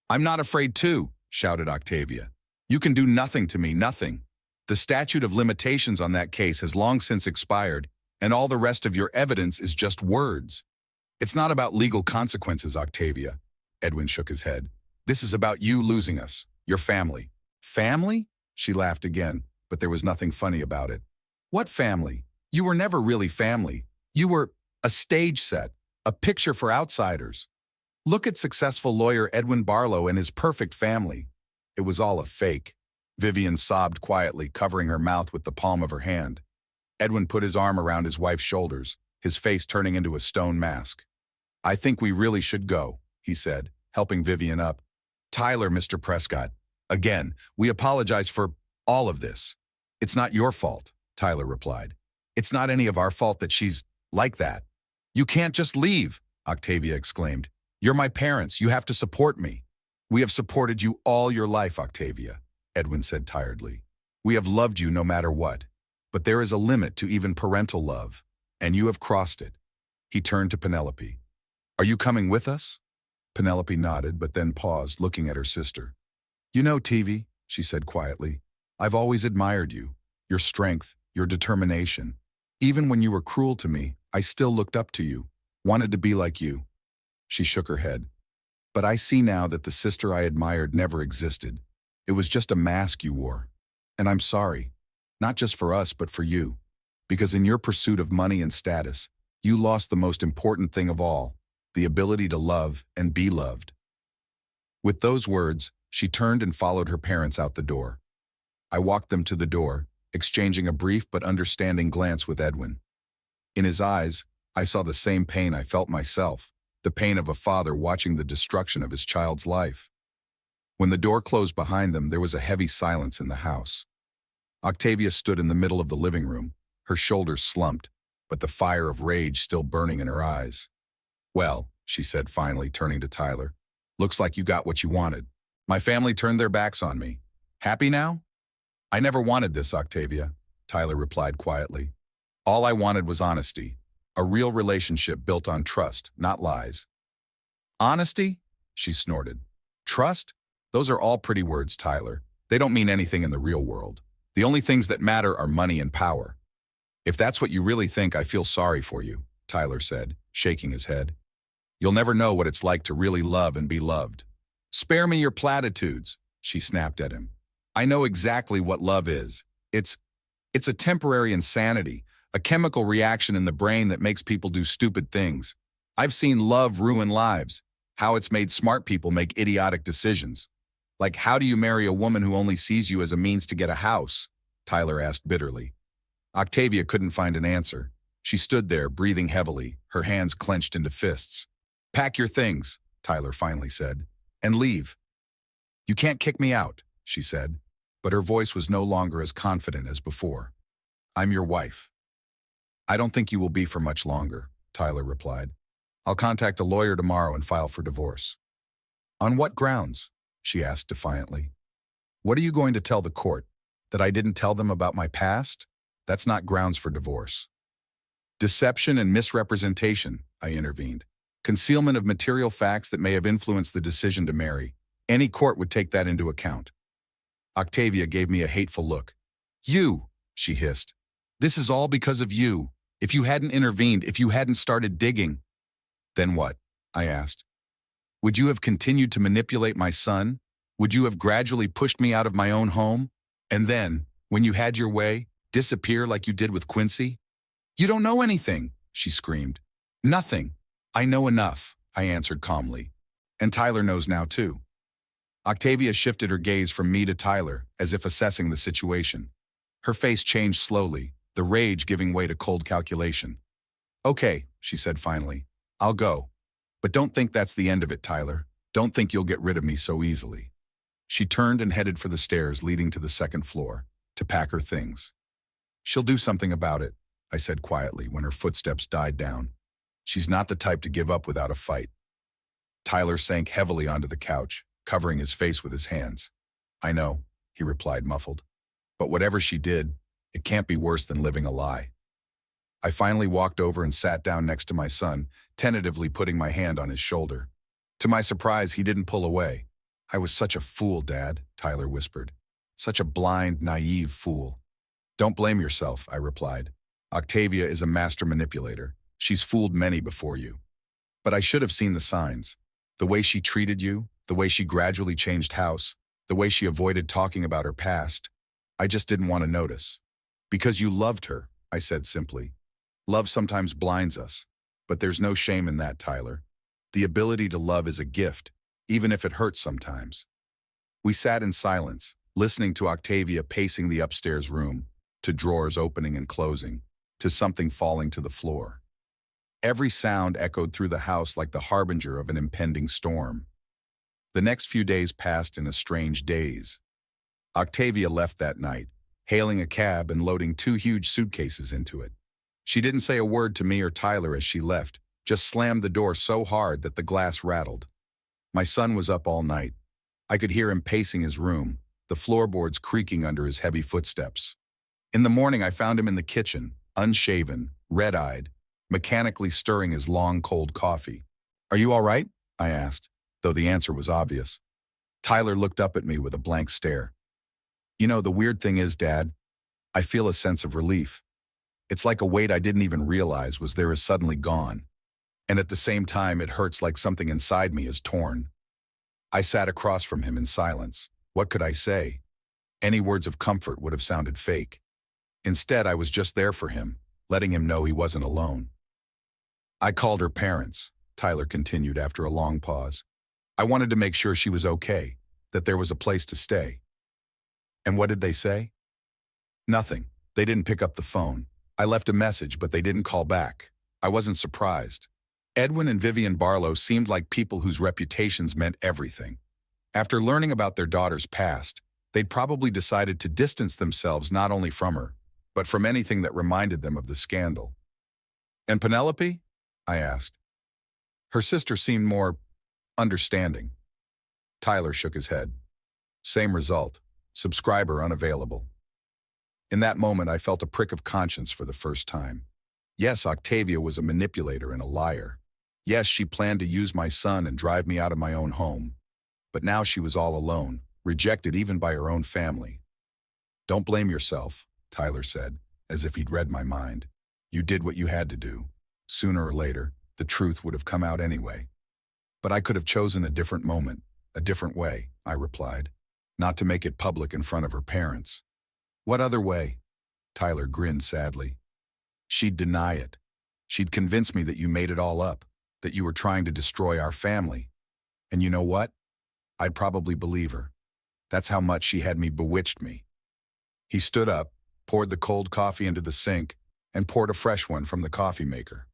I'm not afraid too, shouted Octavia. You can do nothing to me, nothing. The statute of limitations on that case has long since expired, and all the rest of your evidence is just words. It's not about legal consequences, Octavia. Edwin shook his head. This is about you losing us, your family. Family? She laughed again, but there was nothing funny about it. What family? You were never really family. You were a stage set, a picture for outsiders. Look at successful lawyer Edwin Barlow and his perfect family. It was all a fake. Vivian sobbed quietly, covering her mouth with the palm of her hand. Edwin put his arm around his wife's shoulders, his face turning into a stone mask. I think we really should go, he said, helping Vivian up. Tyler, Mr. Prescott. Again, we apologize for all of this. It's not your fault, Tyler replied. It's not any of our fault that she's like that. You can't just leave, Octavia exclaimed. You're my parents. You have to support me. We have supported you all your life, Octavia, Edwin said tiredly. We have loved you no matter what. But there is a limit to even parental love, and you have crossed it. He turned to Penelope. Are you coming with us? Penelope nodded, but then paused, looking at her sister. You know, Tevi, she said quietly, I've always admired you, your strength, your determination. Even when you were cruel to me, I still looked up to you, wanted to be like you. She shook her head. But I see now that the sister I admired never existed. It was just a mask you wore. And I'm sorry, not just for us, but for you. Because in your pursuit of money and status, you lost the most important thing of all, the ability to love and be loved. With those words, she turned and followed her parents out the door. I walked them to the door, exchanging a brief but understanding glance with Edwin. In his eyes, I saw the same pain I felt myself, the pain of a father watching the destruction of his child's life. When the door closed behind them, there was a heavy silence in the house. Octavia stood in the middle of the living room, her shoulders slumped, but the fire of rage still burning in her eyes. Well, she said finally, turning to Tyler, looks like you got what you wanted. My family turned their backs on me. Happy now? I never wanted this, Octavia, Tyler replied quietly. All I wanted was honesty, a real relationship built on trust, not lies. Honesty? She snorted. Trust? Those are all pretty words, Tyler. They don't mean anything in the real world. The only things that matter are money and power. If that's what you really think, I feel sorry for you, Tyler said, shaking his head. You'll never know what it's like to really love and be loved. Spare me your platitudes, she snapped at him. I know exactly what love is. It's a temporary insanity, a chemical reaction in the brain that makes people do stupid things. I've seen love ruin lives, how it's made smart people make idiotic decisions. Like, how do you marry a woman who only sees you as a means to get a house? Tyler asked bitterly. Octavia couldn't find an answer. She stood there, breathing heavily, her hands clenched into fists. Pack your things, Tyler finally said, and leave. You can't kick me out, she said, but her voice was no longer as confident as before. I'm your wife. I don't think you will be for much longer, Tyler replied. I'll contact a lawyer tomorrow and file for divorce. On what grounds? She asked defiantly. What are you going to tell the court? That I didn't tell them about my past? That's not grounds for divorce. Deception and misrepresentation, I intervened. Concealment of material facts that may have influenced the decision to marry. Any court would take that into account. Octavia gave me a hateful look. You, she hissed. This is all because of you. If you hadn't intervened, if you hadn't started digging. Then what? I asked. Would you have continued to manipulate my son? Would you have gradually pushed me out of my own home? And then, when you had your way, disappear like you did with Quincy? You don't know anything, she screamed. Nothing. I know enough, I answered calmly. And Tyler knows now too. Octavia shifted her gaze from me to Tyler, as if assessing the situation. Her face changed slowly, the rage giving way to cold calculation. Okay, she said finally. I'll go. But don't think that's the end of it, Tyler. Don't think you'll get rid of me so easily. She turned and headed for the stairs leading to the second floor, to pack her things. She'll do something about it, I said quietly when her footsteps died down. She's not the type to give up without a fight. Tyler sank heavily onto the couch, covering his face with his hands. I know, he replied muffled. But whatever she did, it can't be worse than living a lie. I finally walked over and sat down next to my son, tentatively putting my hand on his shoulder. To my surprise, he didn't pull away. I was such a fool, Dad, Tyler whispered. Such a blind, naive fool. Don't blame yourself, I replied. Octavia is a master manipulator. She's fooled many before you. But I should have seen the signs. The way she treated you, the way she gradually changed house, the way she avoided talking about her past. I just didn't want to notice. Because you loved her, I said simply. Love sometimes blinds us, but there's no shame in that, Tyler. The ability to love is a gift, even if it hurts sometimes. We sat in silence, listening to Octavia pacing the upstairs room, to drawers opening and closing, to something falling to the floor. Every sound echoed through the house like the harbinger of an impending storm. The next few days passed in a strange daze. Octavia left that night, hailing a cab and loading 2 huge suitcases into it. She didn't say a word to me or Tyler as she left, just slammed the door so hard that the glass rattled. My son was up all night. I could hear him pacing his room, the floorboards creaking under his heavy footsteps. In the morning, I found him in the kitchen, unshaven, red-eyed, mechanically stirring his long, cold coffee. "Are you all right?" I asked, though the answer was obvious. Tyler looked up at me with a blank stare. "You know, the weird thing is, Dad, I feel a sense of relief. It's like a weight I didn't even realize was there is suddenly gone. And at the same time, it hurts like something inside me is torn." I sat across from him in silence. What could I say? Any words of comfort would have sounded fake. Instead, I was just there for him, letting him know he wasn't alone. "I called her parents," Tyler continued after a long pause. "I wanted to make sure she was okay, that there was a place to stay." "And what did they say?" "Nothing. They didn't pick up the phone. I left a message, but they didn't call back. I wasn't surprised. Edwin and Vivian Barlow seemed like people whose reputations meant everything. After learning about their daughter's past, they'd probably decided to distance themselves not only from her, but from anything that reminded them of the scandal." "And Penelope?" I asked. "Her sister seemed more understanding." Tyler shook his head. "Same result. Subscriber unavailable." In that moment, I felt a prick of conscience for the first time. Yes, Octavia was a manipulator and a liar. Yes, she planned to use my son and drive me out of my own home. But now she was all alone, rejected even by her own family. "Don't blame yourself," Tyler said, as if he'd read my mind. "You did what you had to do. Sooner or later, the truth would have come out anyway." "But I could have chosen a different moment, a different way," I replied. "Not to make it public in front of her parents." "What other way?" Tyler grinned sadly. "She'd deny it. She'd convince me that you made it all up, that you were trying to destroy our family. And you know what? I'd probably believe her. That's how much she had me bewitched me." He stood up, poured the cold coffee into the sink, and poured a fresh one from the coffee maker.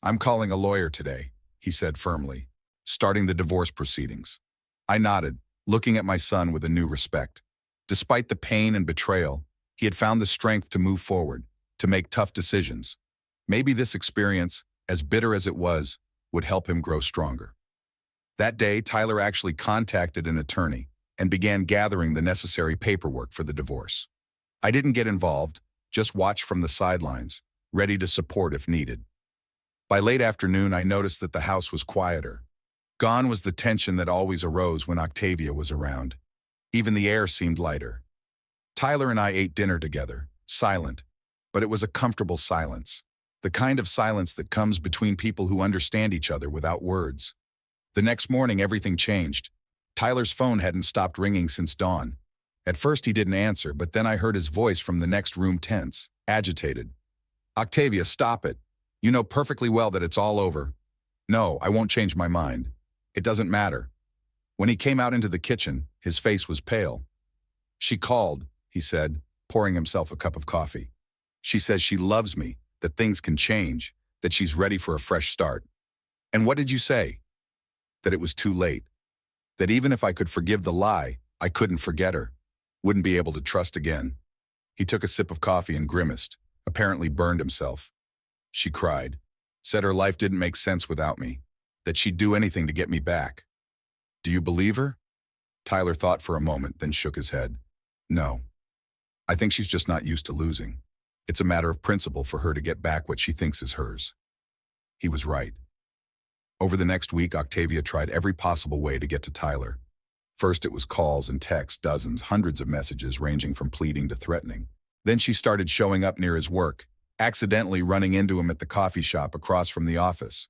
"I'm calling a lawyer today," he said firmly, "starting the divorce proceedings." I nodded, looking at my son with a new respect. Despite the pain and betrayal, he had found the strength to move forward, to make tough decisions. Maybe this experience, as bitter as it was, would help him grow stronger. That day, Tyler actually contacted an attorney and began gathering the necessary paperwork for the divorce. I didn't get involved, just watched from the sidelines, ready to support if needed. By late afternoon, I noticed that the house was quieter. Gone was the tension that always arose when Octavia was around. Even the air seemed lighter. Tyler and I ate dinner together, silent, but it was a comfortable silence. The kind of silence that comes between people who understand each other without words. The next morning, everything changed. Tyler's phone hadn't stopped ringing since dawn. At first, he didn't answer, but then I heard his voice from the next room, tense, agitated. "Octavia, stop it. You know perfectly well that it's all over." "No, I won't change my mind. It doesn't matter." When he came out into the kitchen, his face was pale. "She called," he said, pouring himself a cup of coffee. "She says she loves me, that things can change, that she's ready for a fresh start." "And what did you say?" "That it was too late. That even if I could forgive the lie, I couldn't forget her. Wouldn't be able to trust again." He took a sip of coffee and grimaced, apparently burned himself. "She cried. Said her life didn't make sense without me. That she'd do anything to get me back." "Do you believe her?" Tyler thought for a moment, then shook his head. "No. I think she's just not used to losing. It's a matter of principle for her to get back what she thinks is hers." He was right. Over the next week, Octavia tried every possible way to get to Tyler. First, it was calls and texts, dozens, hundreds of messages ranging from pleading to threatening. Then she started showing up near his work, accidentally running into him at the coffee shop across from the office.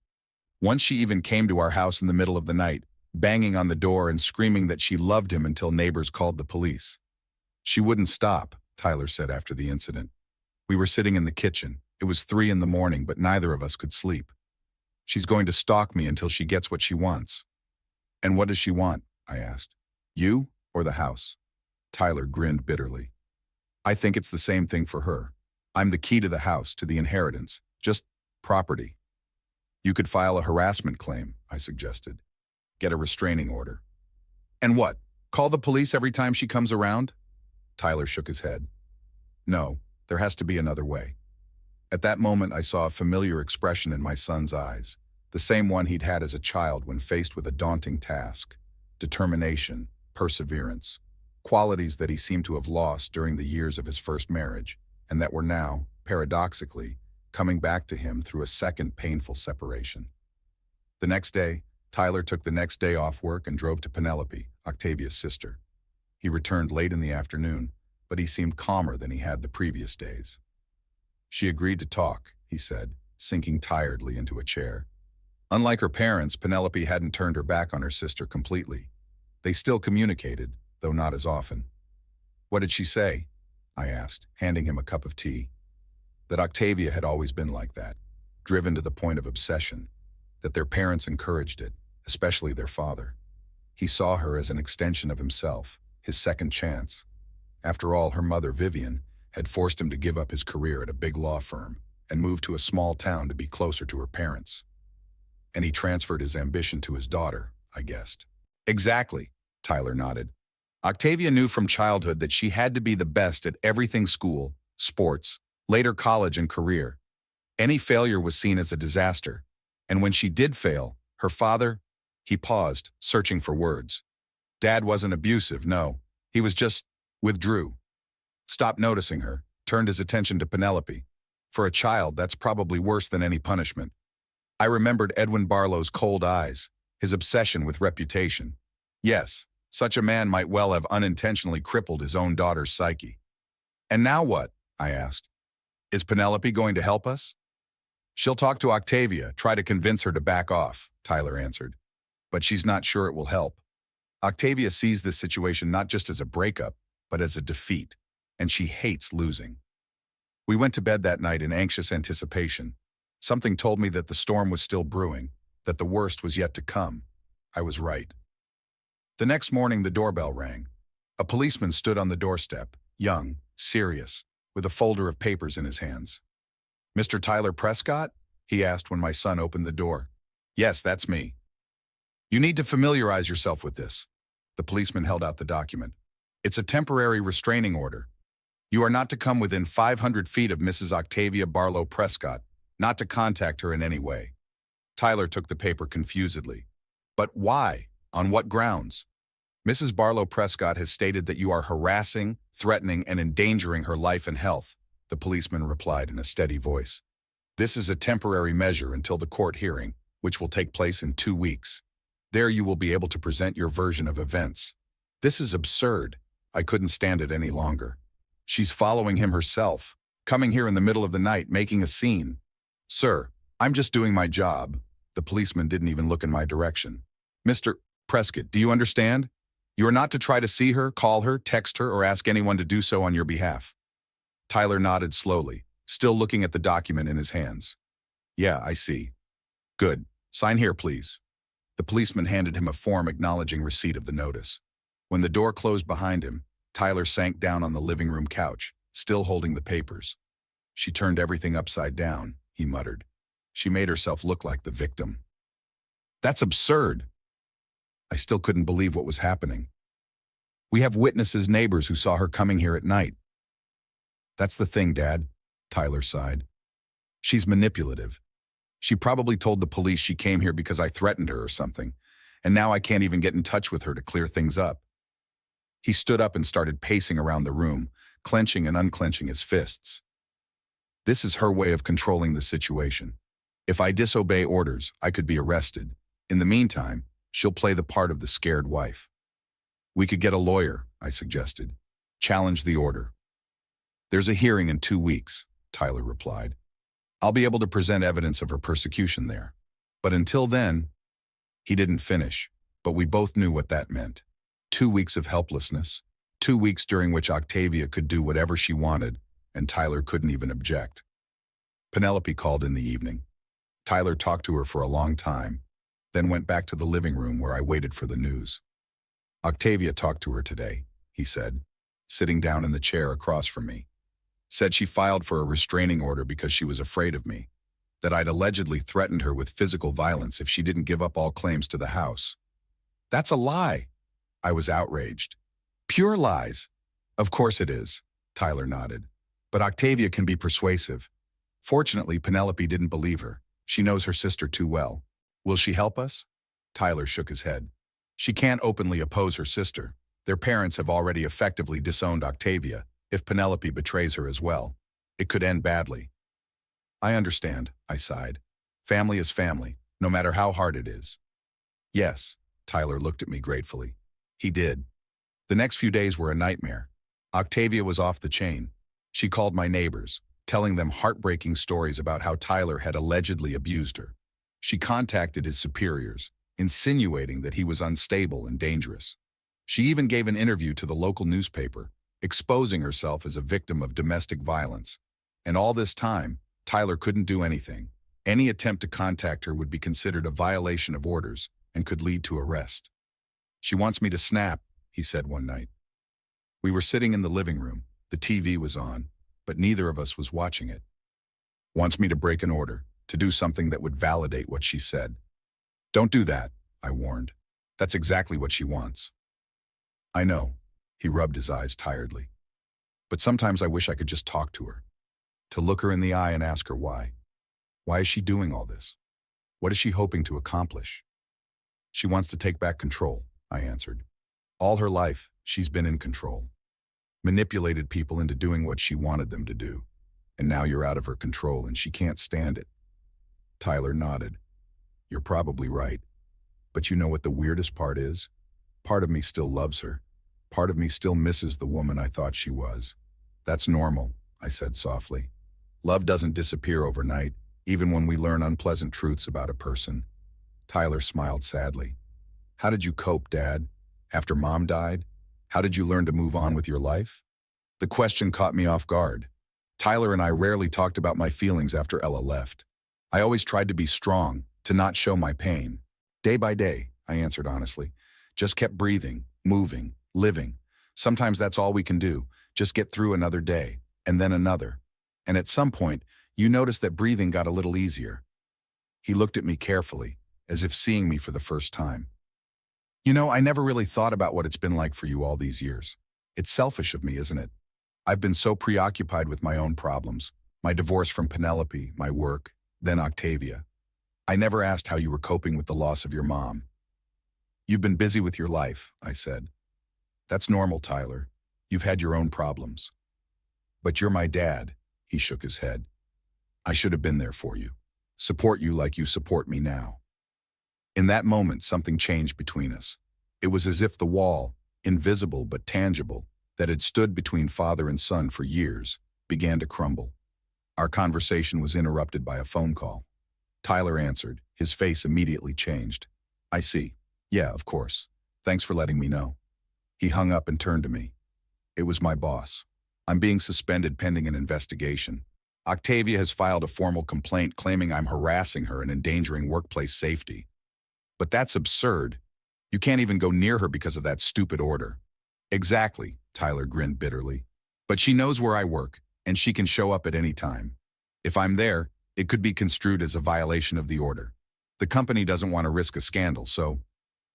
Once she even came to our house in the middle of the night, banging on the door and screaming that she loved him until neighbors called the police. "She wouldn't stop," Tyler said after the incident. "We were sitting in the kitchen. It was 3 in the morning, but neither of us could sleep. She's going to stalk me until she gets what she wants. And what does she want? I asked. You or the house? Tyler grinned bitterly. I think it's the same thing for her. I'm the key to the house, to the inheritance, just property. You could file a harassment claim, I suggested. Get a restraining order. And what? Call the police every time she comes around? Tyler shook his head. No, there has to be another way. At that moment, I saw a familiar expression in my son's eyes, the same one he'd had as a child when faced with a daunting task. Determination, perseverance, qualities that he seemed to have lost during the years of his first marriage, and that were now, paradoxically, coming back to him through a second painful separation. The next day, Tyler took the next day off work and drove to Penelope, Octavia's sister. He returned late in the afternoon, but he seemed calmer than he had the previous days. She agreed to talk, he said, sinking tiredly into a chair. Unlike her parents, Penelope hadn't turned her back on her sister completely. They still communicated, though not as often. What did she say? I asked, handing him a cup of tea. That Octavia had always been like that, driven to the point of obsession, that their parents encouraged it, especially their father. He saw her as an extension of himself, his second chance. After all, her mother, Vivian, had forced him to give up his career at a big law firm and move to a small town to be closer to her parents. And he transferred his ambition to his daughter, I guessed. Exactly, Tyler nodded. Octavia knew from childhood that she had to be the best at everything: school, sports, later college and career. Any failure was seen as a disaster, and when she did fail, her father, he paused, searching for words. Dad wasn't abusive, no. He was just withdrew. Stopped noticing her, turned his attention to Penelope. For a child, that's probably worse than any punishment. I remembered Edwin Barlow's cold eyes, his obsession with reputation. Yes, such a man might well have unintentionally crippled his own daughter's psyche. And now what? I asked. Is Penelope going to help us? She'll talk to Octavia, try to convince her to back off, Tyler answered. But she's not sure it will help. Octavia sees this situation not just as a breakup, but as a defeat, and she hates losing. We went to bed that night in anxious anticipation. Something told me that the storm was still brewing, that the worst was yet to come. I was right. The next morning, the doorbell rang. A policeman stood on the doorstep, young, serious, with a folder of papers in his hands. Mr. Tyler Prescott? He asked when my son opened the door. Yes, that's me. You need to familiarize yourself with this. The policeman held out the document. It's a temporary restraining order. You are not to come within 500 feet of Mrs. Octavia Barlow Prescott, not to contact her in any way. Tyler took the paper confusedly. But why? On what grounds? Mrs. Barlow Prescott has stated that you are harassing, threatening, and endangering her life and health, the policeman replied in a steady voice. This is a temporary measure until the court hearing, which will take place in 2 weeks. There you will be able to present your version of events. This is absurd. I couldn't stand it any longer. She's following him herself, coming here in the middle of the night, making a scene. Sir, I'm just doing my job. The policeman didn't even look in my direction. Mr. Prescott, do you understand? You are not to try to see her, call her, text her, or ask anyone to do so on your behalf. Tyler nodded slowly, still looking at the document in his hands. Yeah, I see. Good. Sign here, please. The policeman handed him a form acknowledging receipt of the notice. When the door closed behind him, Tyler sank down on the living room couch, still holding the papers. She turned everything upside down, he muttered. She made herself look like the victim. That's absurd. I still couldn't believe what was happening. We have witnesses, neighbors who saw her coming here at night. That's the thing, Dad, Tyler sighed. She's manipulative. She probably told the police she came here because I threatened her or something, and now I can't even get in touch with her to clear things up. He stood up and started pacing around the room, clenching and unclenching his fists. This is her way of controlling the situation. If I disobey orders, I could be arrested. In the meantime, she'll play the part of the scared wife. We could get a lawyer, I suggested. Challenge the order. There's a hearing in 2 weeks, Tyler replied. I'll be able to present evidence of her persecution there. But until then, he didn't finish, but we both knew what that meant. 2 weeks of helplessness, 2 weeks during which Octavia could do whatever she wanted, and Tyler couldn't even object. Penelope called in the evening. Tyler talked to her for a long time, then went back to the living room where I waited for the news. Octavia talked to her today, he said, sitting down in the chair across from me. Said she filed for a restraining order because she was afraid of me, that I'd allegedly threatened her with physical violence if she didn't give up all claims to the house. That's a lie. I was outraged. Pure lies. Of course it is, Tyler nodded. But Octavia can be persuasive. Fortunately, Penelope didn't believe her. She knows her sister too well. Will she help us? Tyler shook his head. She can't openly oppose her sister. Their parents have already effectively disowned Octavia. If Penelope betrays her as well, it could end badly. I understand, I sighed. Family is family, no matter how hard it is. Yes, Tyler looked at me gratefully. He did. The next few days were a nightmare. Octavia was off the chain. She called my neighbors, telling them heartbreaking stories about how Tyler had allegedly abused her. She contacted his superiors, insinuating that he was unstable and dangerous. She even gave an interview to the local newspaper, exposing herself as a victim of domestic violence. And all this time, Tyler couldn't do anything. Any attempt to contact her would be considered a violation of orders and could lead to arrest. She wants me to snap, he said one night. We were sitting in the living room. The TV was on, but neither of us was watching it. Wants me to break an order, to do something that would validate what she said. Don't do that, I warned. That's exactly what she wants. I know. He rubbed his eyes tiredly. But sometimes I wish I could just talk to her. To look her in the eye and ask her why. Why is she doing all this? What is she hoping to accomplish? She wants to take back control, I answered. All her life, she's been in control. Manipulated people into doing what she wanted them to do. And now you're out of her control and she can't stand it. Tyler nodded. You're probably right. But you know what the weirdest part is? Part of me still loves her. Part of me still misses the woman I thought she was. That's normal, I said softly. Love doesn't disappear overnight, even when we learn unpleasant truths about a person. Tyler smiled sadly. How did you cope, Dad? After Mom died? How did you learn to move on with your life? The question caught me off guard. Tyler and I rarely talked about my feelings after Ella left. I always tried to be strong, to not show my pain. Day by day, I answered honestly. Just kept breathing, moving, living. Sometimes that's all we can do, just get through another day, and then another. And at some point, you notice that breathing got a little easier. He looked at me carefully, as if seeing me for the first time. You know, I never really thought about what it's been like for you all these years. It's selfish of me, isn't it? I've been so preoccupied with my own problems, my divorce from Penelope, my work, then Octavia. I never asked how you were coping with the loss of your mom. You've been busy with your life, I said. That's normal, Tyler. You've had your own problems. But you're my dad, he shook his head. I should have been there for you. Support you like you support me now. In that moment, something changed between us. It was as if the wall, invisible but tangible, that had stood between father and son for years, began to crumble. Our conversation was interrupted by a phone call. Tyler answered. His face immediately changed. I see. Yeah, of course. Thanks for letting me know. He hung up and turned to me. It was my boss. I'm being suspended pending an investigation. Octavia has filed a formal complaint claiming I'm harassing her and endangering workplace safety. But that's absurd. You can't even go near her because of that stupid order. Exactly, Tyler grinned bitterly. But she knows where I work, and she can show up at any time. If I'm there, it could be construed as a violation of the order. The company doesn't want to risk a scandal, so...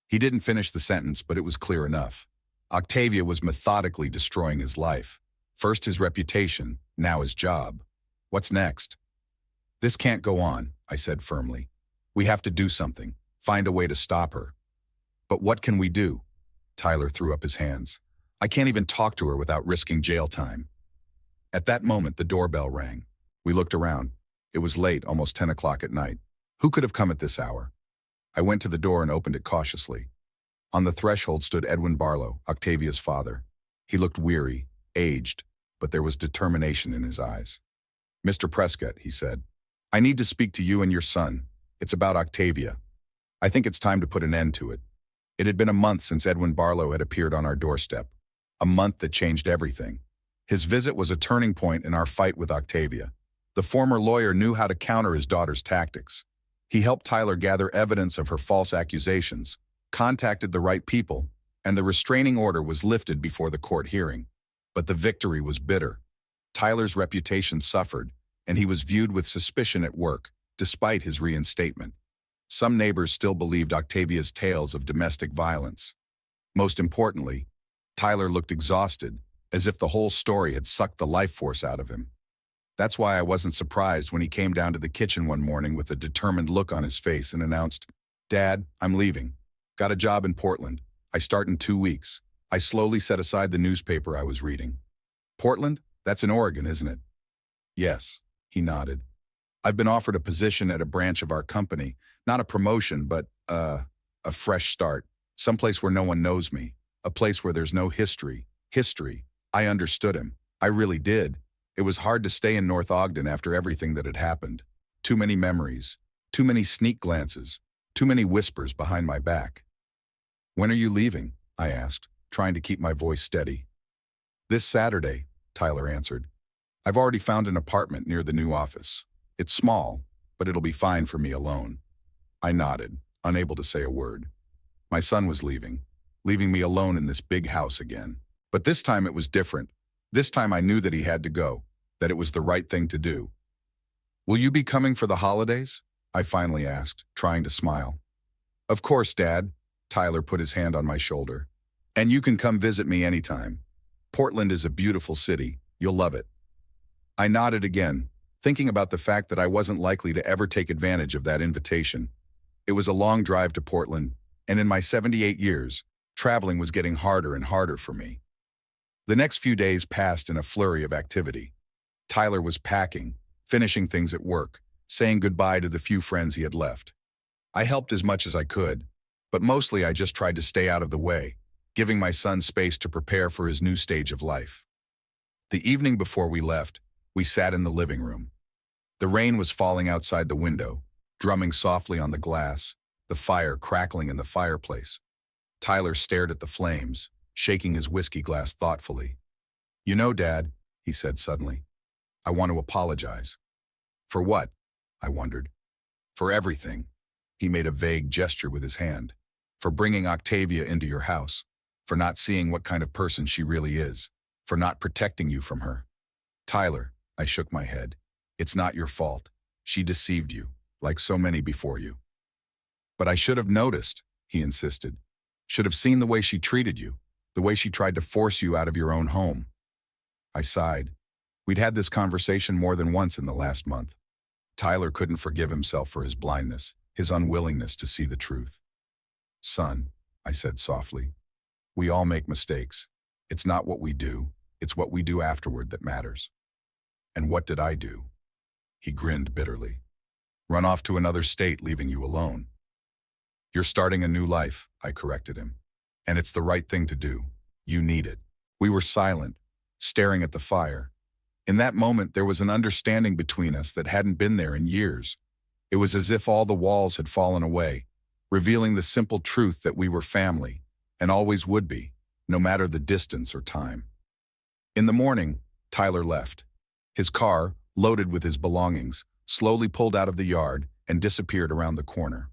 He didn't finish the sentence, but it was clear enough. Octavia was methodically destroying his life. First his reputation, now his job. What's next? This can't go on, I said firmly. We have to do something, find a way to stop her. But what can we do? Tyler threw up his hands. I can't even talk to her without risking jail time. At that moment, the doorbell rang. We looked around. It was late, almost 10 o'clock at night. Who could have come at this hour? I went to the door and opened it cautiously. On the threshold stood Edwin Barlow, Octavia's father. He looked weary, aged, but there was determination in his eyes. Mr. Prescott, he said, I need to speak to you and your son. It's about Octavia. I think it's time to put an end to it. It had been a month since Edwin Barlow had appeared on our doorstep. A month that changed everything. His visit was a turning point in our fight with Octavia. The former lawyer knew how to counter his daughter's tactics. He helped Tyler gather evidence of her false accusations, contacted the right people, and the restraining order was lifted before the court hearing. But the victory was bitter. Tyler's reputation suffered, and he was viewed with suspicion at work, despite his reinstatement. Some neighbors still believed Octavia's tales of domestic violence. Most importantly, Tyler looked exhausted, as if the whole story had sucked the life force out of him. That's why I wasn't surprised when he came down to the kitchen one morning with a determined look on his face and announced, "Dad, I'm leaving. Got a job in Portland. I start in 2 weeks." I slowly set aside the newspaper I was reading. "Portland? That's in Oregon, isn't it?" "Yes," he nodded. "I've been offered a position at a branch of our company. Not a promotion, but, a fresh start. Someplace where no one knows me. A place where there's no history." History. I understood him. I really did. It was hard to stay in North Ogden after everything that had happened. Too many memories. Too many sneak glances. Too many whispers behind my back. "When are you leaving?" I asked, trying to keep my voice steady. "This Saturday," Tyler answered. "I've already found an apartment near the new office. It's small, but it'll be fine for me alone." I nodded, unable to say a word. My son was leaving me alone in this big house again. But this time it was different. This time I knew that he had to go, that it was the right thing to do. "Will you be coming for the holidays?" I finally asked, trying to smile. "Of course, Dad." Tyler put his hand on my shoulder. "And you can come visit me anytime. Portland is a beautiful city. You'll love it." I nodded again, thinking about the fact that I wasn't likely to ever take advantage of that invitation. It was a long drive to Portland, and in my 78 years, traveling was getting harder and harder for me. The next few days passed in a flurry of activity. Tyler was packing, finishing things at work, saying goodbye to the few friends he had left. I helped as much as I could, but mostly I just tried to stay out of the way, giving my son space to prepare for his new stage of life. The evening before we left, we sat in the living room. The rain was falling outside the window, drumming softly on the glass, the fire crackling in the fireplace. Tyler stared at the flames, shaking his whiskey glass thoughtfully. "You know, Dad," he said suddenly, "I want to apologize." "For what?" I wondered. "For everything." He made a vague gesture with his hand. "For bringing Octavia into your house. For not seeing what kind of person she really is. For not protecting you from her." "Tyler," I shook my head, "it's not your fault. She deceived you, like so many before you." "But I should have noticed," he insisted. "Should have seen the way she treated you. The way she tried to force you out of your own home." I sighed. We'd had this conversation more than once in the last month. Tyler couldn't forgive himself for his blindness, his unwillingness to see the truth. "Son," I said softly, "we all make mistakes. It's not what we do, it's what we do afterward that matters." "And what did I do?" He grinned bitterly. "Run off to another state, leaving you alone." "You're starting a new life," I corrected him. "And it's the right thing to do. You need it." We were silent, staring at the fire. In that moment, there was an understanding between us that hadn't been there in years. It was as if all the walls had fallen away, revealing the simple truth that we were family, and always would be, no matter the distance or time. In the morning, Tyler left. His car, loaded with his belongings, slowly pulled out of the yard and disappeared around the corner.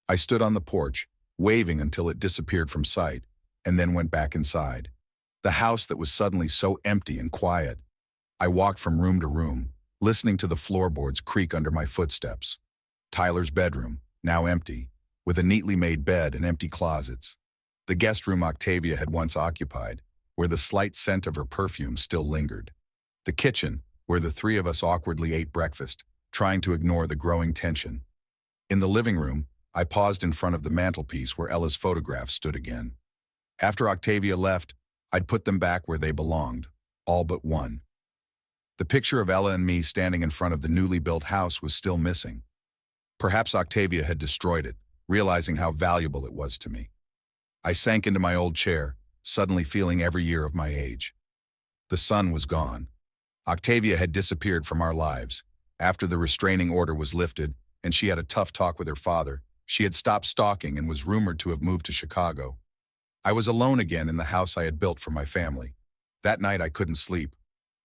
I stood on the porch, waving until it disappeared from sight, and then went back inside. The house that was suddenly so empty and quiet. I walked from room to room, listening to the floorboards creak under my footsteps. Tyler's bedroom, now empty, with a neatly made bed and empty closets. The guest room Octavia had once occupied, where the slight scent of her perfume still lingered. The kitchen, where the three of us awkwardly ate breakfast, trying to ignore the growing tension. In the living room, I paused in front of the mantelpiece where Ella's photographs stood again. After Octavia left, I'd put them back where they belonged, all but one. The picture of Ella and me standing in front of the newly built house was still missing. Perhaps Octavia had destroyed it, realizing how valuable it was to me. I sank into my old chair, suddenly feeling every year of my age. The sun was gone. Octavia had disappeared from our lives. After the restraining order was lifted, and she had a tough talk with her father, she had stopped stalking and was rumored to have moved to Chicago. I was alone again in the house I had built for my family. That night I couldn't sleep.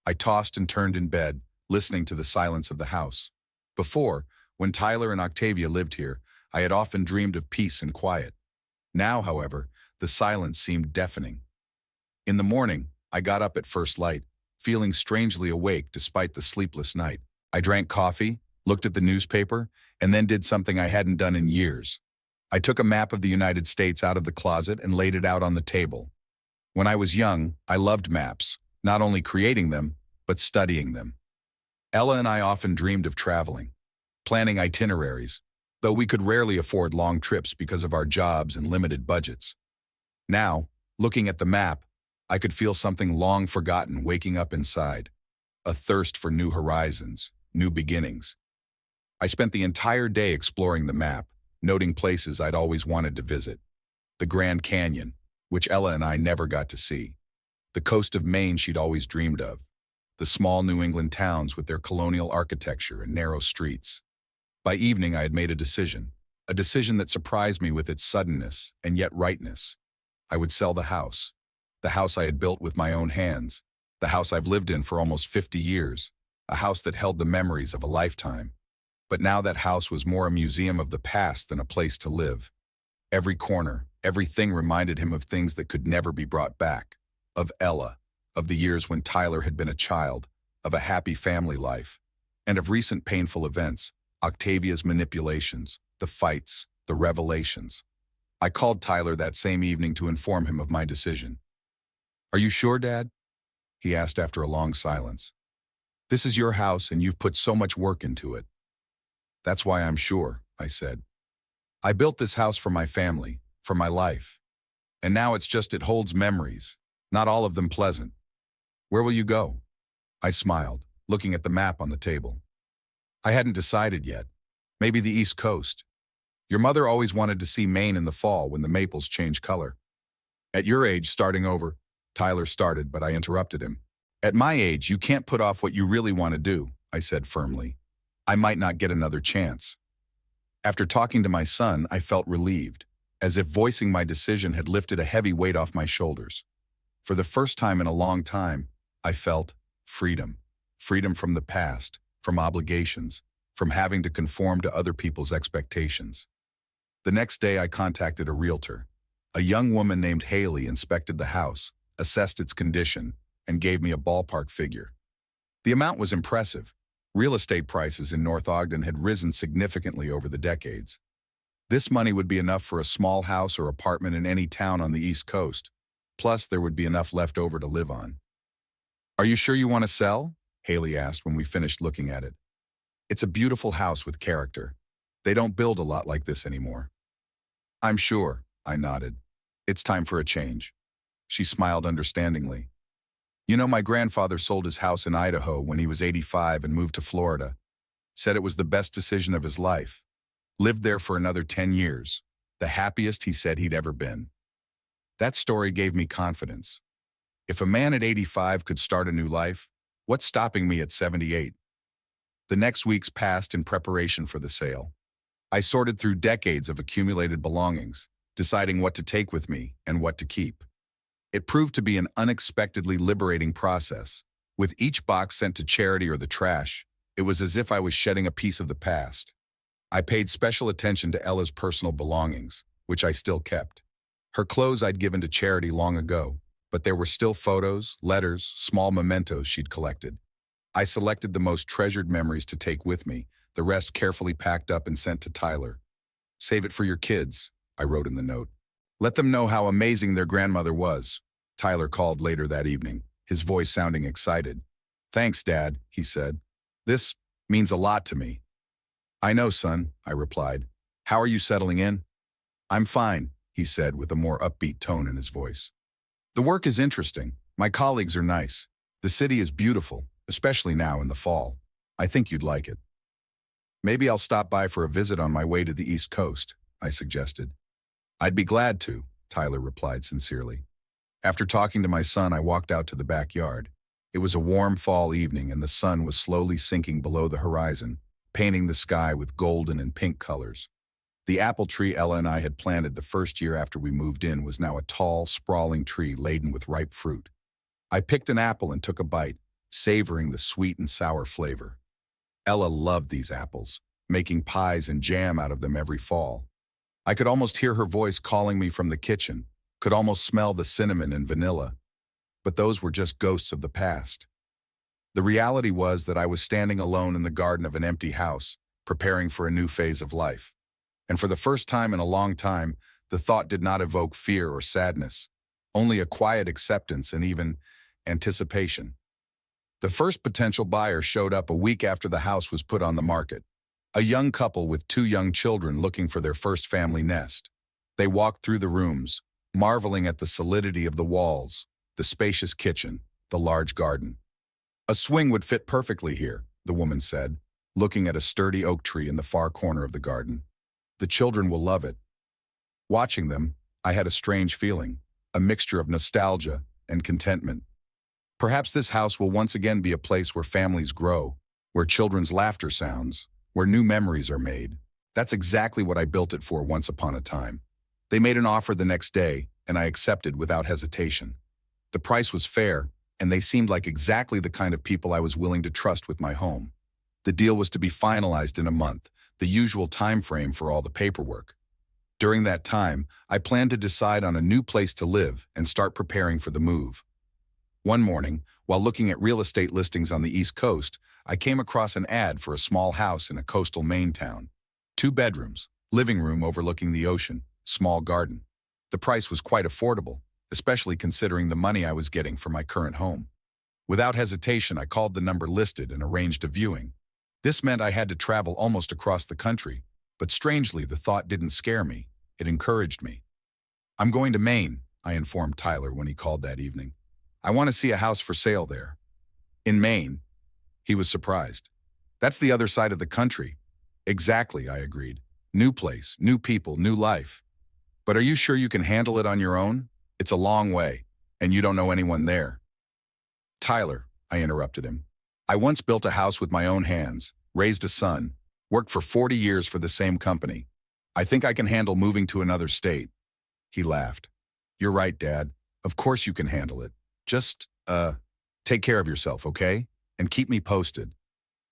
I tossed and turned in bed, listening to the silence of the house. Before, When Tyler and Octavia lived here, I had often dreamed of peace and quiet. Now, however, the silence seemed deafening. In the morning, I got up at first light, feeling strangely awake despite the sleepless night. I drank coffee, looked at the newspaper, and then did something I hadn't done in years. I took a map of the United States out of the closet and laid it out on the table. When I was young, I loved maps, not only creating them, but studying them. Ella and I often dreamed of traveling, planning itineraries, though we could rarely afford long trips because of our jobs and limited budgets. Now, looking at the map, I could feel something long forgotten waking up inside, a thirst for new horizons, new beginnings. I spent the entire day exploring the map, noting places I'd always wanted to visit. The Grand Canyon, which Ella and I never got to see. The coast of Maine she'd always dreamed of. The small New England towns with their colonial architecture and narrow streets. By evening, I had made a decision that surprised me with its suddenness and yet rightness. I would sell the house I had built with my own hands, the house I've lived in for almost 50 years, a house that held the memories of a lifetime. But now that house was more a museum of the past than a place to live. Every corner, everything reminded him of things that could never be brought back. Of Ella, of the years when Tyler had been a child, of a happy family life, and of recent painful events, Octavia's manipulations, the fights, the revelations. I called Tyler that same evening to inform him of my decision. "Are you sure, Dad?" he asked after a long silence. "This is your house and you've put so much work into it." "That's why I'm sure," I said. "I built this house for my family, for my life. And now it holds memories, not all of them pleasant. Where will you go?" I smiled, looking at the map on the table. "I hadn't decided yet. Maybe the East Coast. Your mother always wanted to see Maine in the fall when the maples change color. At your age, starting over," Tyler started, but I interrupted him. "At my age, you can't put off what you really want to do," I said firmly. "I might not get another chance." After talking to my son, I felt relieved, as if voicing my decision had lifted a heavy weight off my shoulders. For the first time in a long time, I felt freedom. Freedom from the past, from obligations, from having to conform to other people's expectations. The next day, I contacted a realtor. A young woman named Haley inspected the house, assessed its condition, and gave me a ballpark figure. The amount was impressive. Real estate prices in North Ogden had risen significantly over the decades. This money would be enough for a small house or apartment in any town on the East Coast. Plus, there would be enough left over to live on. "Are you sure you want to sell?" Haley asked when we finished looking at it. "It's a beautiful house with character. They don't build a lot like this anymore." "I'm sure," I nodded. "It's time for a change." She smiled understandingly. "You know, my grandfather sold his house in Idaho when he was 85 and moved to Florida. Said it was the best decision of his life. Lived there for another 10 years. The happiest he said he'd ever been." That story gave me confidence. If a man at 85 could start a new life, what's stopping me at 78? The next weeks passed in preparation for the sale. I sorted through decades of accumulated belongings, deciding what to take with me and what to keep. It proved to be an unexpectedly liberating process. With each box sent to charity or the trash, it was as if I was shedding a piece of the past. I paid special attention to Ella's personal belongings, which I still kept. Her clothes I'd given to charity long ago, but there were still photos, letters, small mementos she'd collected. I selected the most treasured memories to take with me, the rest carefully packed up and sent to Tyler. "Save it for your kids," I wrote in the note. "Let them know how amazing their grandmother was." Tyler called later that evening, his voice sounding excited. "Thanks, Dad," he said. "This means a lot to me." "I know, son," I replied. "How are you settling in?" "I'm fine," he said with a more upbeat tone in his voice. "The work is interesting. My colleagues are nice. The city is beautiful, especially now in the fall. I think you'd like it." "Maybe I'll stop by for a visit on my way to the East Coast," I suggested. "I'd be glad to," Tyler replied sincerely. After talking to my son, I walked out to the backyard. It was a warm fall evening and the sun was slowly sinking below the horizon, painting the sky with golden and pink colors. The apple tree Ella and I had planted the first year after we moved in was now a tall, sprawling tree laden with ripe fruit. I picked an apple and took a bite, savoring the sweet and sour flavor. Ella loved these apples, making pies and jam out of them every fall. I could almost hear her voice calling me from the kitchen, could almost smell the cinnamon and vanilla. But those were just ghosts of the past. The reality was that I was standing alone in the garden of an empty house, preparing for a new phase of life. And for the first time in a long time, the thought did not evoke fear or sadness, only a quiet acceptance and even anticipation. The first potential buyer showed up a week after the house was put on the market. A young couple with 2 young children looking for their first family nest. They walked through the rooms, marveling at the solidity of the walls, the spacious kitchen, the large garden. "A swing would fit perfectly here," the woman said, looking at a sturdy oak tree in the far corner of the garden. "The children will love it." Watching them, I had a strange feeling, a mixture of nostalgia and contentment. Perhaps this house will once again be a place where families grow, where children's laughter sounds, where new memories are made. That's exactly what I built it for once upon a time. They made an offer the next day, and I accepted without hesitation. The price was fair, and they seemed like exactly the kind of people I was willing to trust with my home. The deal was to be finalized in a month, the usual time frame for all the paperwork. During that time, I planned to decide on a new place to live and start preparing for the move. One morning, while looking at real estate listings on the East Coast, I came across an ad for a small house in a coastal Maine town. 2 bedrooms, living room overlooking the ocean, small garden. The price was quite affordable, especially considering the money I was getting for my current home. Without hesitation, I called the number listed and arranged a viewing. This meant I had to travel almost across the country, but strangely, the thought didn't scare me. It encouraged me. "I'm going to Maine," I informed Tyler when he called that evening. "I want to see a house for sale there." "In Maine?" He was surprised. "That's the other side of the country." "Exactly," I agreed. "New place, new people, new life." "But are you sure you can handle it on your own? It's a long way, and you don't know anyone there." "Tyler," I interrupted him. "I once built a house with my own hands, raised a son, worked for 40 years for the same company. I think I can handle moving to another state." He laughed. "You're right, Dad. Of course you can handle it. Just, take care of yourself, okay? And keep me posted."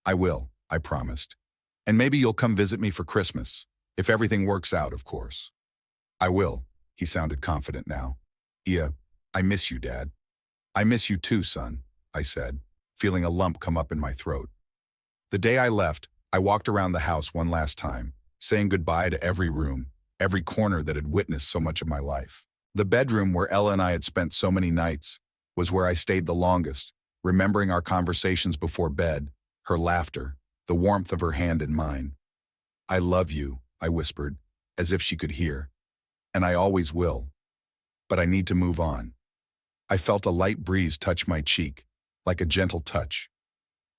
"I will," I promised. "And maybe you'll come visit me for Christmas, if everything works out, of course." "I will," he sounded confident now. "Yeah, I miss you, Dad." "I miss you too, son," I said, feeling a lump come up in my throat. The day I left, I walked around the house one last time, saying goodbye to every room, every corner that had witnessed so much of my life. The bedroom where Ella and I had spent so many nights was where I stayed the longest, remembering our conversations before bed, her laughter, the warmth of her hand in mine. "I love you," I whispered, as if she could hear. "And I always will. But I need to move on." I felt a light breeze touch my cheek, like a gentle touch.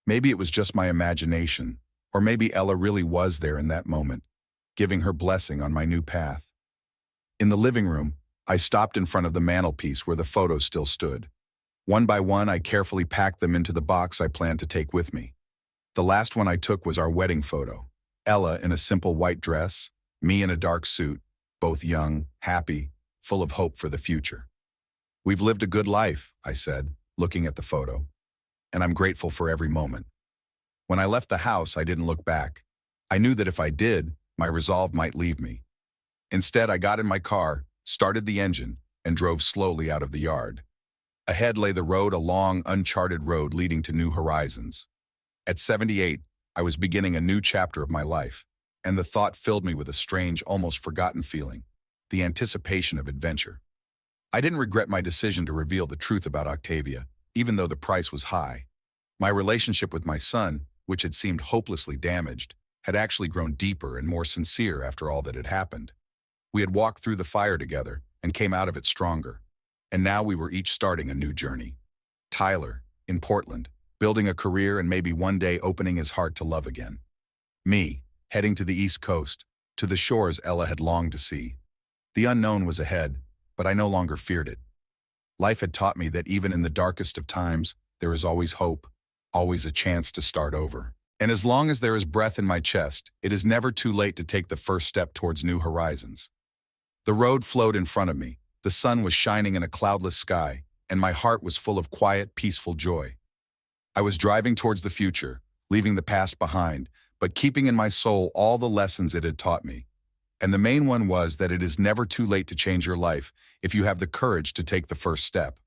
Maybe it was just my imagination, or maybe Ella really was there in that moment, giving her blessing on my new path. In the living room, I stopped in front of the mantelpiece where the photos still stood. One by one, I carefully packed them into the box I planned to take with me. The last one I took was our wedding photo. Ella in a simple white dress, me in a dark suit, both young, happy, full of hope for the future. "We've lived a good life," I said, looking at the photo. "And I'm grateful for every moment." When I left the house, I didn't look back. I knew that if I did, my resolve might leave me. Instead, I got in my car, started the engine, and drove slowly out of the yard. Ahead lay the road, a long, uncharted road leading to new horizons. At 78, I was beginning a new chapter of my life, and the thought filled me with a strange, almost forgotten feeling, the anticipation of adventure. I didn't regret my decision to reveal the truth about Octavia, even though the price was high. My relationship with my son, which had seemed hopelessly damaged, had actually grown deeper and more sincere after all that had happened. We had walked through the fire together and came out of it stronger. And now we were each starting a new journey. Tyler, in Portland, building a career and maybe one day opening his heart to love again. Me, heading to the East Coast, to the shores Ella had longed to see. The unknown was ahead, but I no longer feared it. Life had taught me that even in the darkest of times, there is always hope, always a chance to start over. And as long as there is breath in my chest, it is never too late to take the first step towards new horizons. The road flowed in front of me. The sun was shining in a cloudless sky, and my heart was full of quiet, peaceful joy. I was driving towards the future, leaving the past behind, but keeping in my soul all the lessons it had taught me. And the main one was that it is never too late to change your life if you have the courage to take the first step.